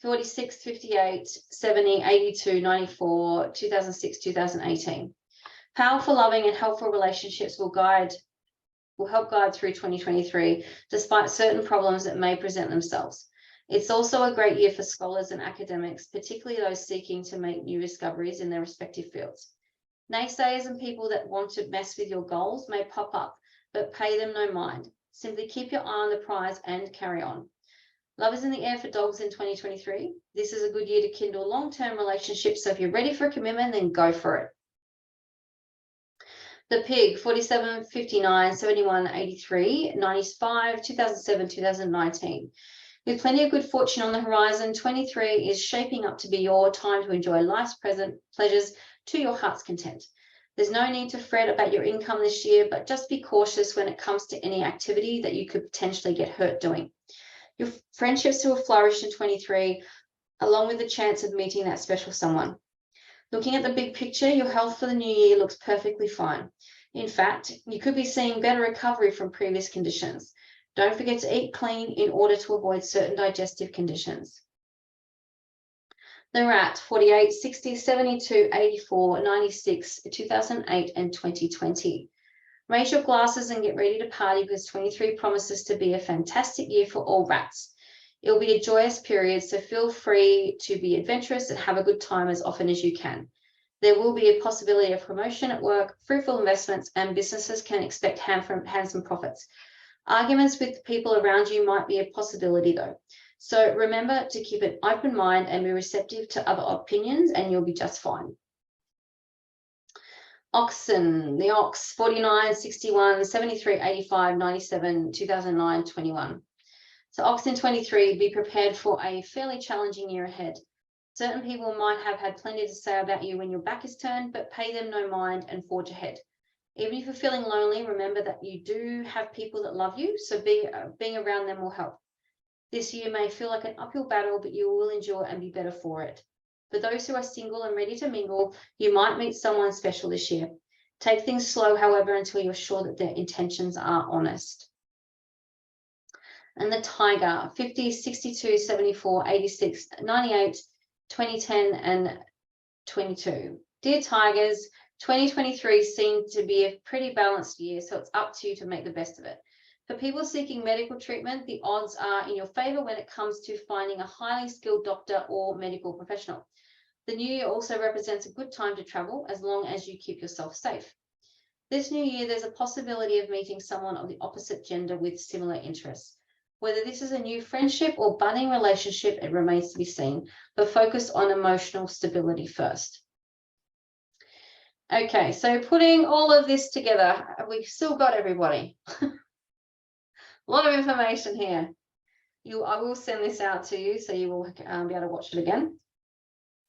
46, 58, 70, 82, 94, 2006, 2018. Powerful, loving, and helpful relationships will help guide through 2023, despite certain problems that may present themselves. It's also a great year for scholars and academics, particularly those seeking to make new discoveries in their respective fields. Naysayers and people that want to mess with your goals may pop up, but pay them no mind. Simply keep your eye on the prize and carry on. Love is in the air for dogs in 2023. This is a good year to kindle long-term relationships, so if you're ready for a commitment, then go for it. The Pig, 47, 59, 71, 83, 95, 2007, 2019. With plenty of good fortune on the horizon, 23 is shaping up to be your time to enjoy life's present pleasures to your heart's content. There's no need to fret about your income this year, but just be cautious when it comes to any activity that you could potentially get hurt doing. Your friendships will flourish in 23, along with the chance of meeting that special someone. Looking at the big picture, your health for the new year looks perfectly fine. In fact, you could be seeing better recovery from previous conditions. Don't forget to eat clean in order to avoid certain digestive conditions. The Rat, 48, 60, 72, 84, 96, 2008, and 2020. Raise your glasses and get ready to party because 23 promises to be a fantastic year for all rats. It'll be a joyous period, so feel free to be adventurous and have a good time as often as you can. There will be a possibility of promotion at work, fruitful investments, and businesses can expect handsome profits. Arguments with people around you might be a possibility though. So remember to keep an open mind and be receptive to other opinions and you'll be just fine. Oxen, the Ox, 49, 61, 73, 85, 97, 2009, 21. So Oxen 23, be prepared for a fairly challenging year ahead. Certain people might have had plenty to say about you when your back is turned, but pay them no mind and forge ahead. Even if you're feeling lonely, remember that you do have people that love you, so being around them will help. This year may feel like an uphill battle, but you will endure and be better for it. For those who are single and ready to mingle, you might meet someone special this year. Take things slow, however, until you're sure that their intentions are honest. And the Tiger, 50, 62, 74, 86, 98, 2010, and 22. Dear Tigers, 2023 seemed to be a pretty balanced year, so it's up to you to make the best of it. For people seeking medical treatment, the odds are in your favor when it comes to finding a highly skilled doctor or medical professional. The new year also represents a good time to travel as long as you keep yourself safe. This new year, there's a possibility of meeting someone of the opposite gender with similar interests. Whether this is a new friendship or budding relationship, it remains to be seen, but focus on emotional stability first. Okay, so putting all of this together, we've still got everybody. A lot of information here. I will send this out to you, so you will be able to watch it again.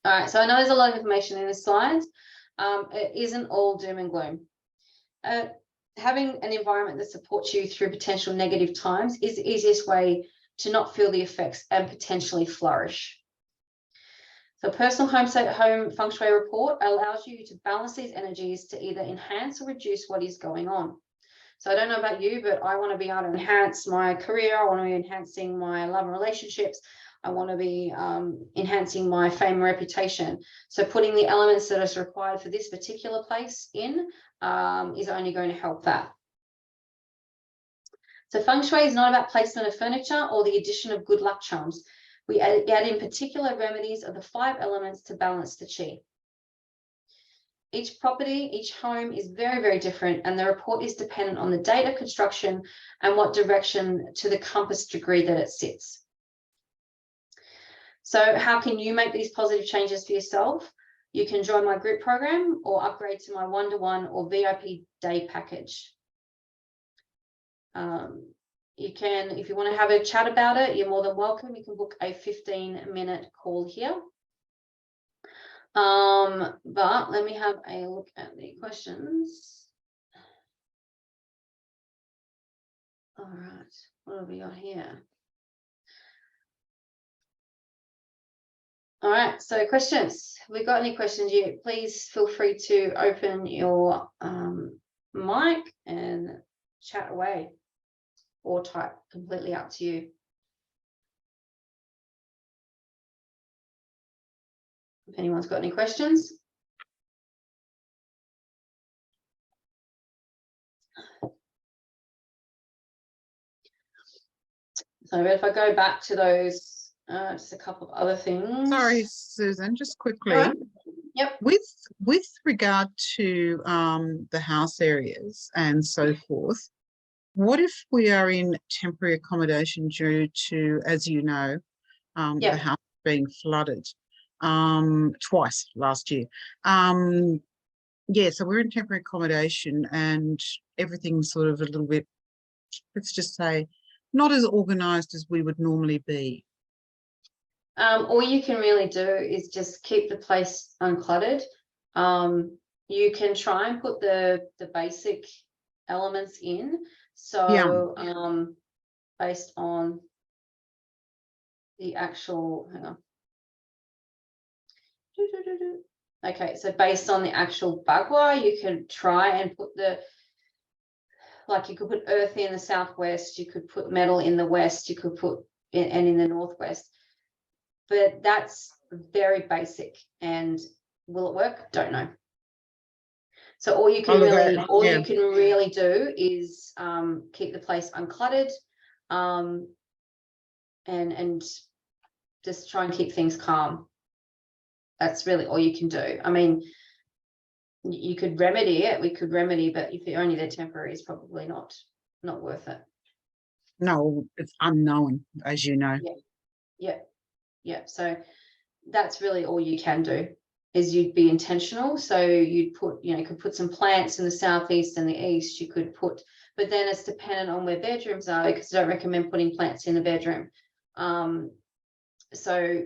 All right, so I know there's a lot of information in this slide. It isn't all doom and gloom. Having an environment that supports you through potential negative times is the easiest way to not feel the effects and potentially flourish. So personal home Feng Shui report allows you to balance these energies to either enhance or reduce what is going on. So I don't know about you, but I want to be able to enhance my career. I want to be enhancing my love and relationships. I want to be enhancing my fame and reputation. So putting the elements that is required for this particular place in is only going to help that. So Feng Shui is not about placement of furniture or the addition of good luck charms. We add in particular remedies of the 5 elements to balance the qi. Each property, each home is very, very different, and the report is dependent on the date of construction and what direction to the compass degree that it sits. So how can you make these positive changes for yourself? You can join my group program or upgrade to my one-to-one or VIP day package. You can, if you want to have a chat about it, you're more than welcome. You can book a 15-minute call here. But let me have a look at the questions. All right, what have we got here? All right, so questions. Have we got any questions yet? Please feel free to open your mic and chat away, or type, completely up to you. If anyone's got any questions. So if I go back to those, just a couple of other things. Sorry, Susan, just quickly. Right. Yep. With regard to the house areas and so forth, what if we are in temporary accommodation due to, as you know, Yep. the house being flooded twice last year? Yeah, so we're in temporary accommodation and everything's sort of a little bit, let's just say, not as organised as we would normally be. All you can really do is just keep the place uncluttered. You can try and put the basic elements in. So based on the actual, hang on. Okay, so based on the actual bagua, you can try and put the, like you could put earth in the southwest, you could put metal in the west, you could put and in the northwest. But that's very basic, and will it work? Don't know. So all you can you can really do is keep the place uncluttered, and just try and keep things calm. That's really all you can do. I mean, you could remedy it. We could remedy, but if you're only there temporary, it's probably not worth it. No, it's unknown, as you know. Yeah. So that's really all you can do, is you'd be intentional. So you'd put, you could put some plants in the southeast and the east. You could put, but then it's dependent on where bedrooms are, because I don't recommend putting plants in the bedroom. So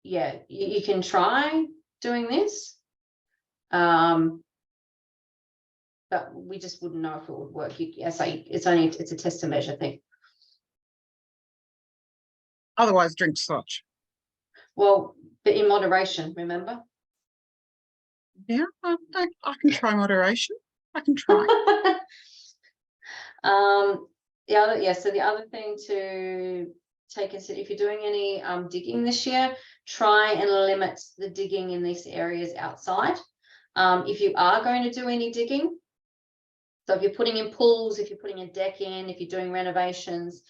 yeah, you can try doing this, but we just wouldn't know if it would work. It's a test and measure thing. Otherwise, drink scotch. Well, but in moderation, remember. Yeah, I can try moderation. I can try. So the other thing to take into, if you're doing any digging this year, try and limit the digging in these areas outside. If you are going to do any digging, so if you're putting in pools, if you're putting a deck in, if you're doing renovations,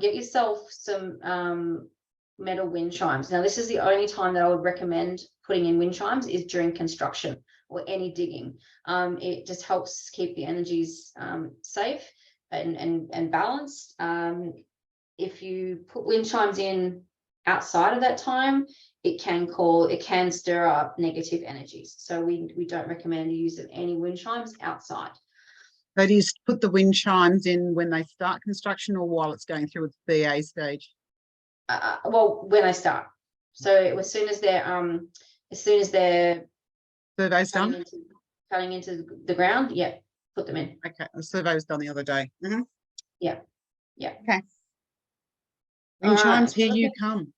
get yourself some metal wind chimes. Now, this is the only time that I would recommend putting in wind chimes, is during construction or any digging. It just helps keep the energies safe and balanced. If you put wind chimes in outside of that time, it can stir up negative energies. So we don't recommend using any wind chimes outside. That is, put the wind chimes in when they start construction or while it's going through its BA stage? Well, when they start. So as soon as they're survey's done, cutting into the ground, yeah, put them in. Okay, the survey was done the other day. Yeah. Okay. Wind chimes, here you come.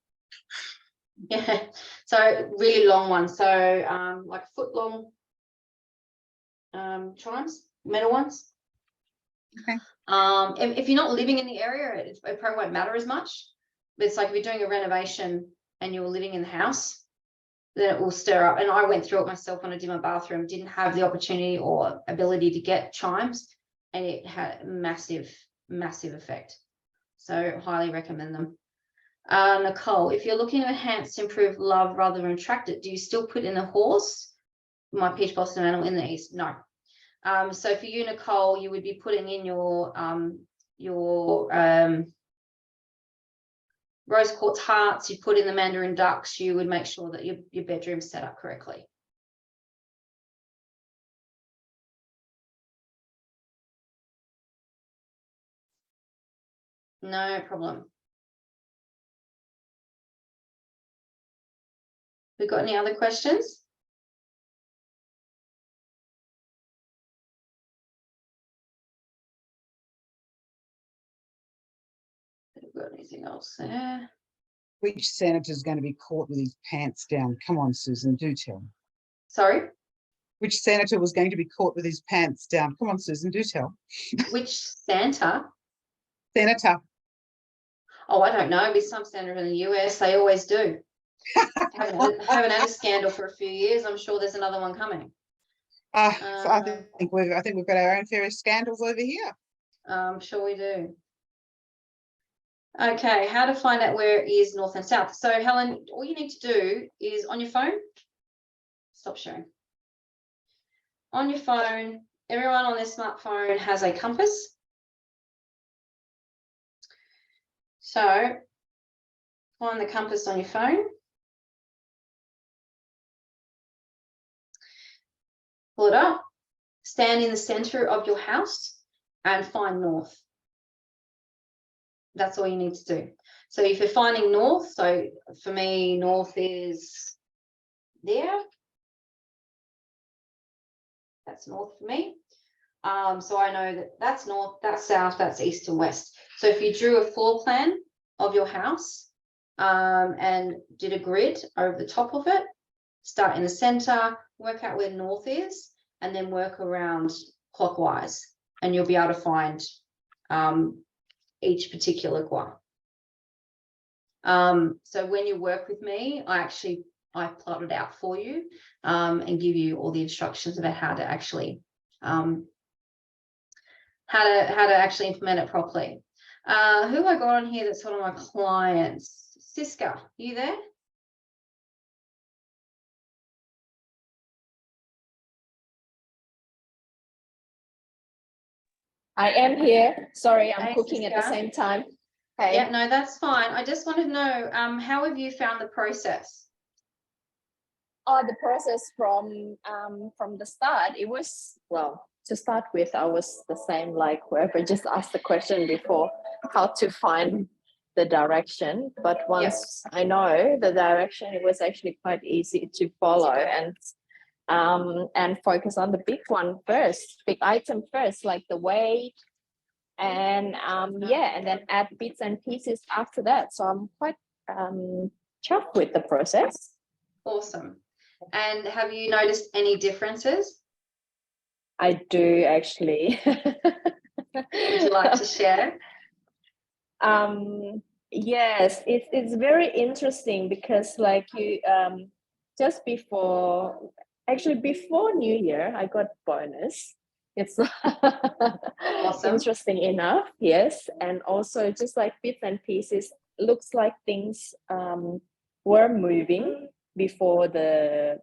Yeah, so really long ones. So like foot long chimes, metal ones. Okay. If you're not living in the area, it probably won't matter as much. But it's like if you're doing a renovation and you're living in the house, then it will stir up. And I went through it myself when I did my bathroom, didn't have the opportunity or ability to get chimes, and it had massive massive effect. So highly recommend them. Nicole, if you're looking to enhance, improve love rather than attract it, do you still put in a horse? My peach blossom animal in the east? No. So for you, Nicole, you would be putting in your rose quartz hearts, you put in the mandarin ducks, you would make sure that your bedroom's set up correctly. No problem. We got any other questions? Got anything else there? Which senator's going to be caught with his pants down? Come on, Susan, do tell. Sorry? Which senator was going to be caught with his pants down? Come on, Susan, do tell. Which Santa? Senator. Oh, I don't know. With some senator in the US, they always do. haven't had a scandal for a few years. I'm sure there's another one coming. So I think we've got our own fair scandals over here. I'm sure we do. Okay, how to find out where is north and south. So Helen, all you need to do is on your phone, stop sharing. On your phone, everyone on their smartphone has a compass. So find the compass on your phone. Pull it up, stand in the center of your house and find north. That's all you need to do. So if you're finding north, so for me, north is there. That's north for me. So I know that that's north, that's south, that's east and west. So if you drew a floor plan of your house and did a grid over the top of it, start in the center, work out where north is, and then work around clockwise, and you'll be able to find each particular gua. So when you work with me, I plot it out for you and give you all the instructions about how to actually actually implement it properly. Who have I got on here that's one of my clients? Siska, you there? I am here. Sorry, I'm Hey, cooking at the Siska. same time. Okay. Yeah, no, that's fine. I just wanted to know, how have you found the process? Oh, the process from the start, it was, well, to start with, I was the same like whoever just asked the question before, how to find the direction. But once I know the direction, it was actually quite easy to follow and focus on the big one first, big item first, like the weight, and and then add bits and pieces after that. So I'm quite chuffed with the process. Awesome. And have you noticed any differences? I do actually. Would you like to share? Yes, it's very interesting because like you just before New Year, I got bonus. It's Awesome. interesting enough, yes. And also just like bits and pieces, looks like things were moving before the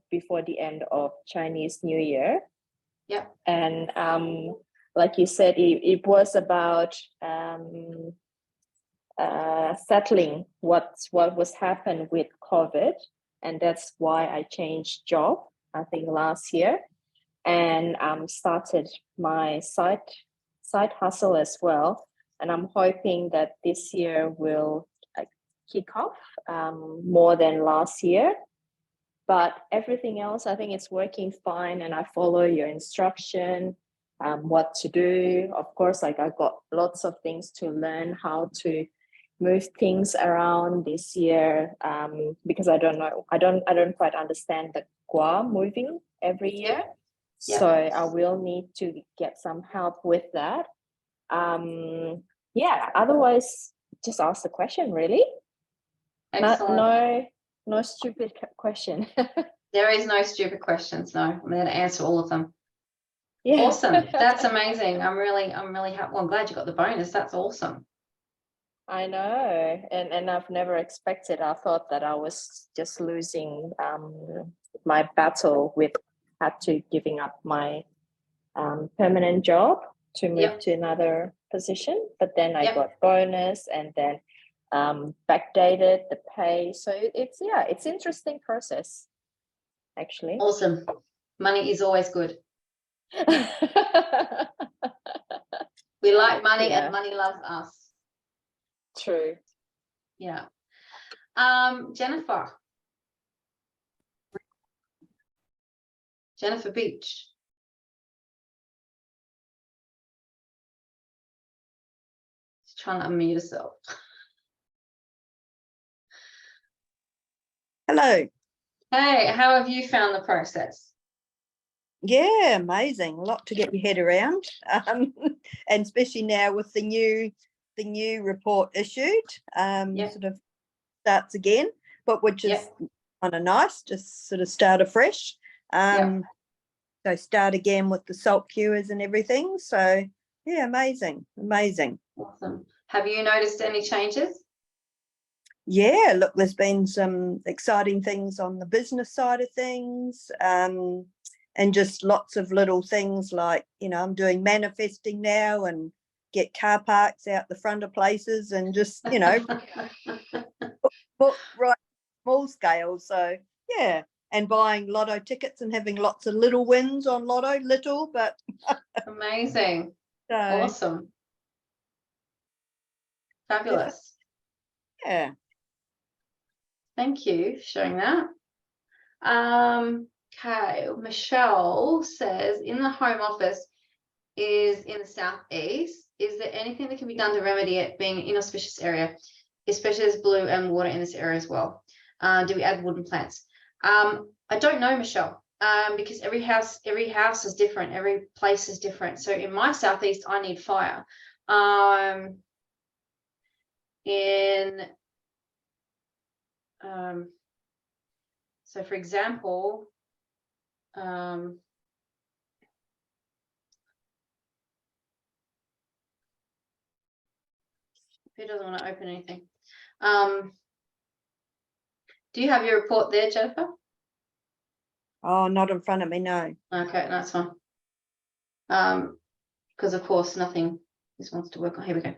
end of Chinese New Year. Yeah. And like you said, it was about settling what was happened with COVID, and that's why I changed job, I think last year, and started my side hustle as well. And I'm hoping that this year will kick off more than last year. But everything else, I think it's working fine, and I follow your instruction, what to do. Of course, like I got lots of things to learn how to move things around this year, because I don't quite understand the gua moving every year. Yeah. So I will need to get some help with that. Otherwise, just ask the question, really. Excellent. No stupid question. There is no stupid questions. No, I'm going to answer all of them. Yeah. Awesome. That's amazing. I'm really happy. Well, I'm glad you got the bonus. That's awesome. I know, and I've never expected. I thought that I was just losing my battle with had to giving up my permanent job to move Yep. to another position, but then I Yep. got bonus and then backdated the pay. So it's interesting process actually. Awesome. Money is always good. We like money Yeah. and money loves us. True. Yeah. Jennifer Beach. She's trying to unmute herself. Hello. Hey, how have you found the process? Yeah, amazing. A lot to get your head around, and especially now with the new report issued, Yep. sort of starts again, but which is Yep. kind of nice, just sort of start afresh. Yep. So start again with the salt cures and everything. So yeah, amazing. Awesome. Have you noticed any changes? Yeah, look, there's been some exciting things on the business side of things, and just lots of little things like, I'm doing manifesting now and get car parks out the front of places and just, put right small scale. So yeah, and buying lotto tickets and having lots of little wins on lotto, but Amazing. so Awesome. Fabulous. yeah. Thank you for sharing that. Okay, Michelle says, in the home office is in the southeast. Is there anything that can be done to remedy it being an inauspicious area, especially as blue and water in this area as well? Do we add wooden plants? I don't know, Michelle, because every house is different. Every place is different. So in my southeast, I need fire. So for example, who doesn't want to open anything? Do you have your report there, Jennifer? Oh, not in front of me, no. Okay, that's fine. Because of course nothing this wants to work on. Here we go.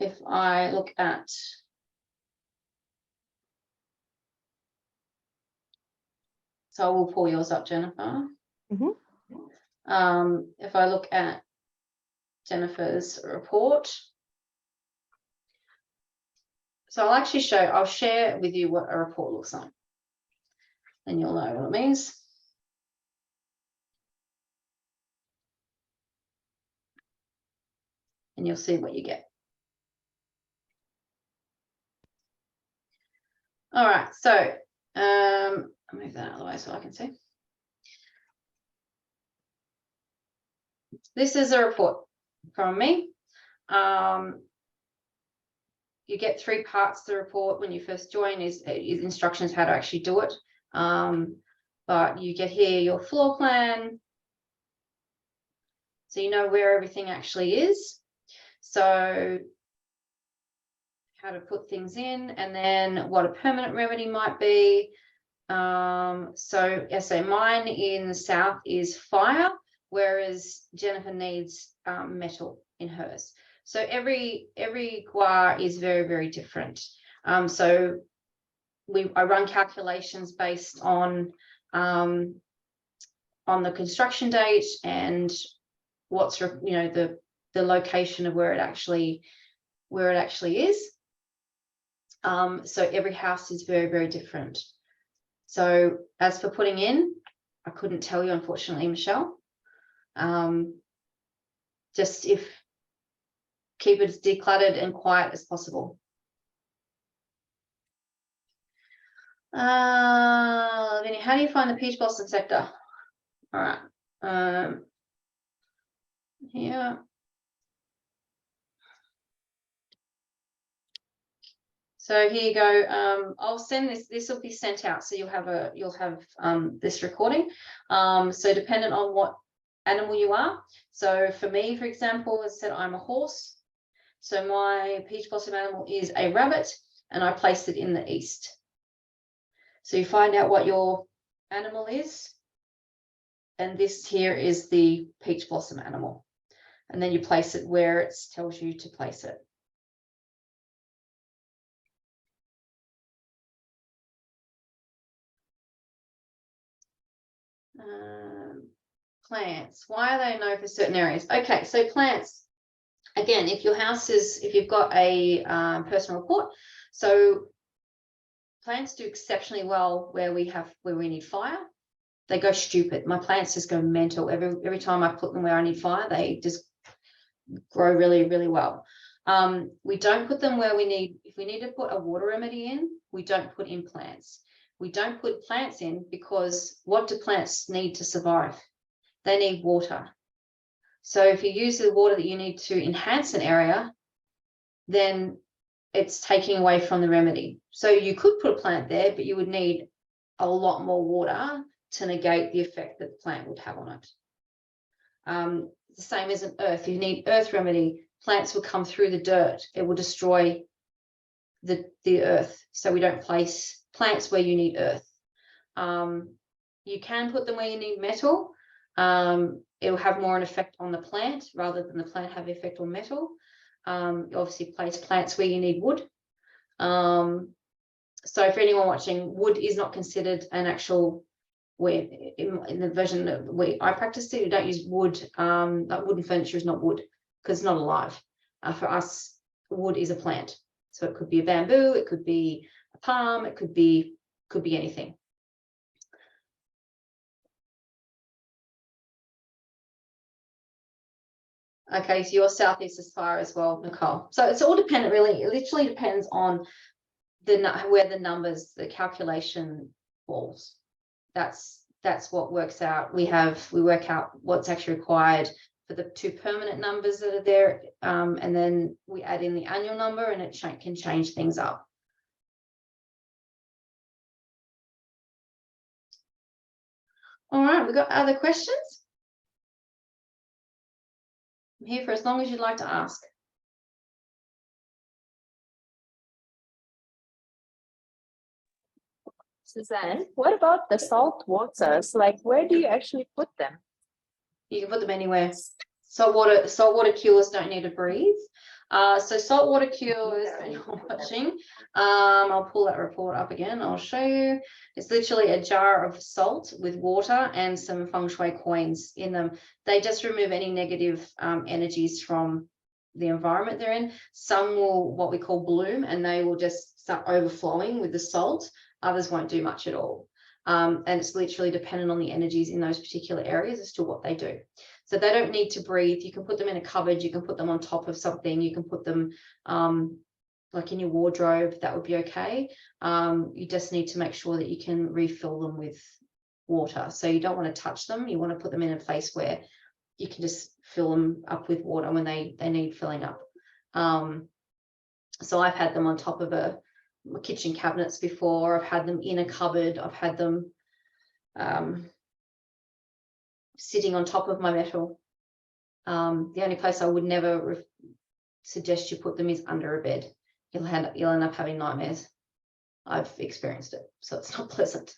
If I look at so I will pull yours up, Jennifer. If I look at Jennifer's report, so I'll share with you what a report looks like, and you'll know what it means. And you'll see what you get. All right, so I'll move that out of the way so I can see. This is a report from me. You get 3 parts to the report when you first join is instructions how to actually do it. But you get here your floor plan, so you know where everything actually is. So how to put things in, and then what a permanent remedy might be. So mine in the south is fire, whereas Jennifer needs metal in hers. So every gua is very, very different. So I run calculations based on the construction date and what's the location of where it actually is. So every house is very, very different. So as for putting in, I couldn't tell you, unfortunately, Michelle. Just keep it as decluttered and quiet as possible. Vinny, how do you find the Peach Blossom sector? All right. So here you go. I'll send this. This will be sent out, so you'll have this recording. So dependent on what animal you are. So for me, for example, as I said, I'm a horse. So my peach blossom animal is a rabbit, and I placed it in the east. So you find out what your animal is, and this here is the peach blossom animal, and then you place it where it tells you to place it. Plants, why are they known for certain areas? Okay, so plants, again, if you've got a personal report, so plants do exceptionally well where we need fire. They go stupid. My plants just go mental every time I put them where I need fire. They just grow really, really well. We don't put them where if we need to put a water remedy in, we don't put in plants. We don't put plants in because what do plants need to survive? They need water. So if you use the water that you need to enhance an area, then it's taking away from the remedy. So you could put a plant there, but you would need a lot more water to negate the effect that the plant would have on it. The same as an earth. You need earth remedy. Plants will come through the dirt. It will destroy the earth. So we don't place plants where you need earth. You can put them where you need metal. It will have more an effect on the plant rather than the plant have effect on metal. You obviously place plants where you need wood. So for anyone watching, wood is not considered an actual, in the version that I practice it, you don't use wood. Like wooden furniture is not wood because it's not alive. For us, wood is a plant. So it could be a bamboo, it could be a palm, it could be anything. Okay, so you're southeast as far as well, Nicole. So it's all dependent, really. It literally depends on where the numbers, the calculation falls. That's what works out. We work out what's actually required for the 2 permanent numbers that are there, and then we add in the annual number, and it can change things up. All right, we've got other questions. I'm here for as long as you'd like to ask. Suzanne, what about the salt waters? Like, where do you actually put them? You can put them anywhere. Saltwater cures don't need to breathe. So saltwater cures, when you're watching, I'll pull that report up again. I'll show you. It's literally a jar of salt with water and some Feng Shui coins in them. They just remove any negative energies from the environment they're in. Some will, what we call bloom, and they will just start overflowing with the salt. Others won't do much at all. And it's literally dependent on the energies in those particular areas as to what they do. So they don't need to breathe. You can put them in a cupboard. You can put them on top of something. You can put them like in your wardrobe. That would be okay. You just need to make sure that you can refill them with water. So you don't want to touch them. You want to put them in a place where you can just fill them up with water when they need filling up. So I've had them on top of my kitchen cabinets before. I've had them in a cupboard. I've had them sitting on top of my metal. The only place I would never suggest you put them is under a bed. You'll end up having nightmares. I've experienced it, so it's not pleasant.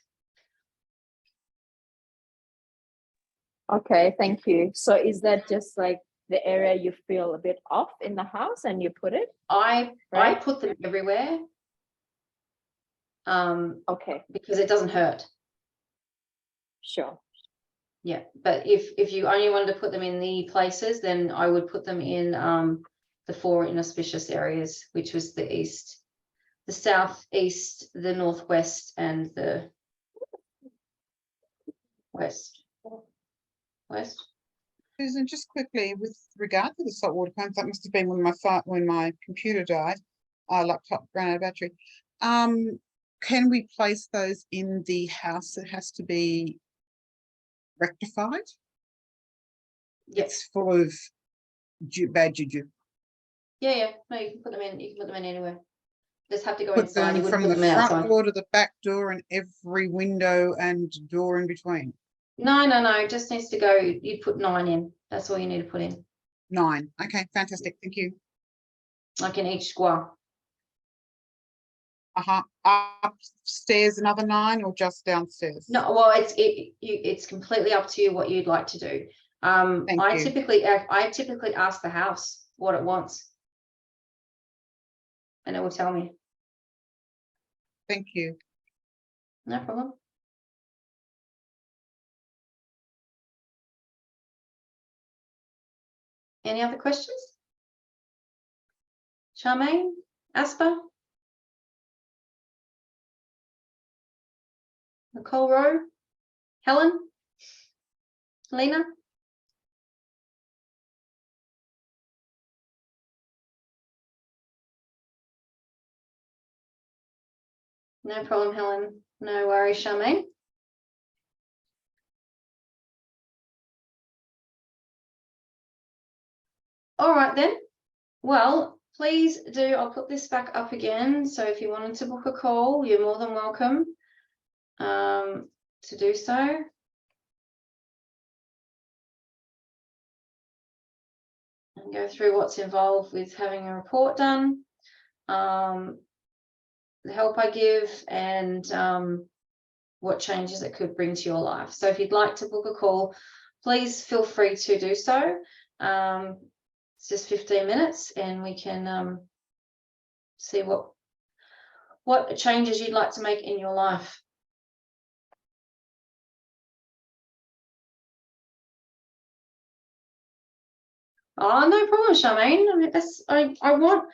Okay, thank you. So is that just like the area you feel a bit off in the house and you put it? I put them everywhere. Okay, because it doesn't hurt. sure. Yeah, but if you only wanted to put them in the places, then I would put them in the 4 inauspicious areas, which was the east, the southeast, the northwest, and the west. Susan, just quickly, with regard to the saltwater pumps, that must have been when my computer died, laptop ran out of battery. Can we place those in the house that has to be rectified? Yes. It's full of bad juju. Yeah. No, you can put them in. You can put them in anywhere. Just have to go Put inside. You them wouldn't from put the them front outside. door to the back door and every window and door in between. No, no, no. It just needs to go. You'd put 9 in. That's all you need to put in, 9. Okay, fantastic. Thank you. like in each square. Upstairs another 9 or just downstairs? No, well, it's completely up to you what you'd like to do. Thank I you. typically ask the house what it wants, and it will tell me. Thank you. No problem. Any other questions? Charmaine, Asper, Nicole Rowe, Helen, Lena. No problem, Helen. No worries, Charmaine. All right then. Well, please do. I'll put this back up again. So if you wanted to book a call, you're more than welcome to do so. And go through what's involved with having a report done, the help I give, and what changes it could bring to your life. So if you'd like to book a call, please feel free to do so. It's just 15 minutes and we can see what changes you'd like to make in your life. Oh, no problem, Charmaine. I mean, I want,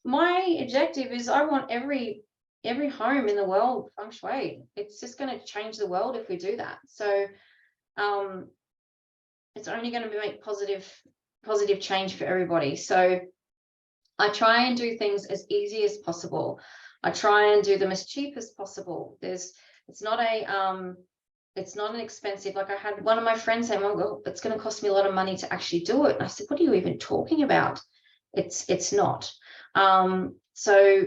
my objective is I want every home in the world Feng Shui. It's just going to change the world if we do that. So it's only going to make positive change for everybody. So I try and do things as easy as possible. I try and do them as cheap as possible. It's not an expensive, like I had one of my friends say, well, it's going to cost me a lot of money to actually do it. And I said, what are you even talking about? It's not. So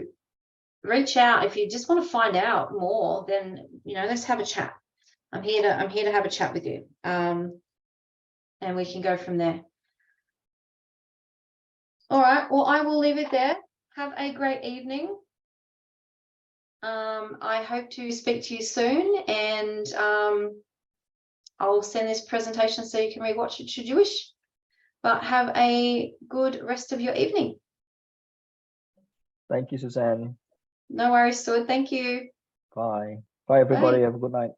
reach out if you just want to find out more, then, you know, let's have a chat. I'm here to have a chat with you. And we can go from there. All right. Well, I will leave it there. Have a great evening. I hope to speak to you soon, and I'll send this presentation so you can rewatch it should you wish. But have a good rest of your evening. Thank you, Suzanne. No worries, Stuart. Thank you. Bye. Bye, everybody. Bye. Have a good night.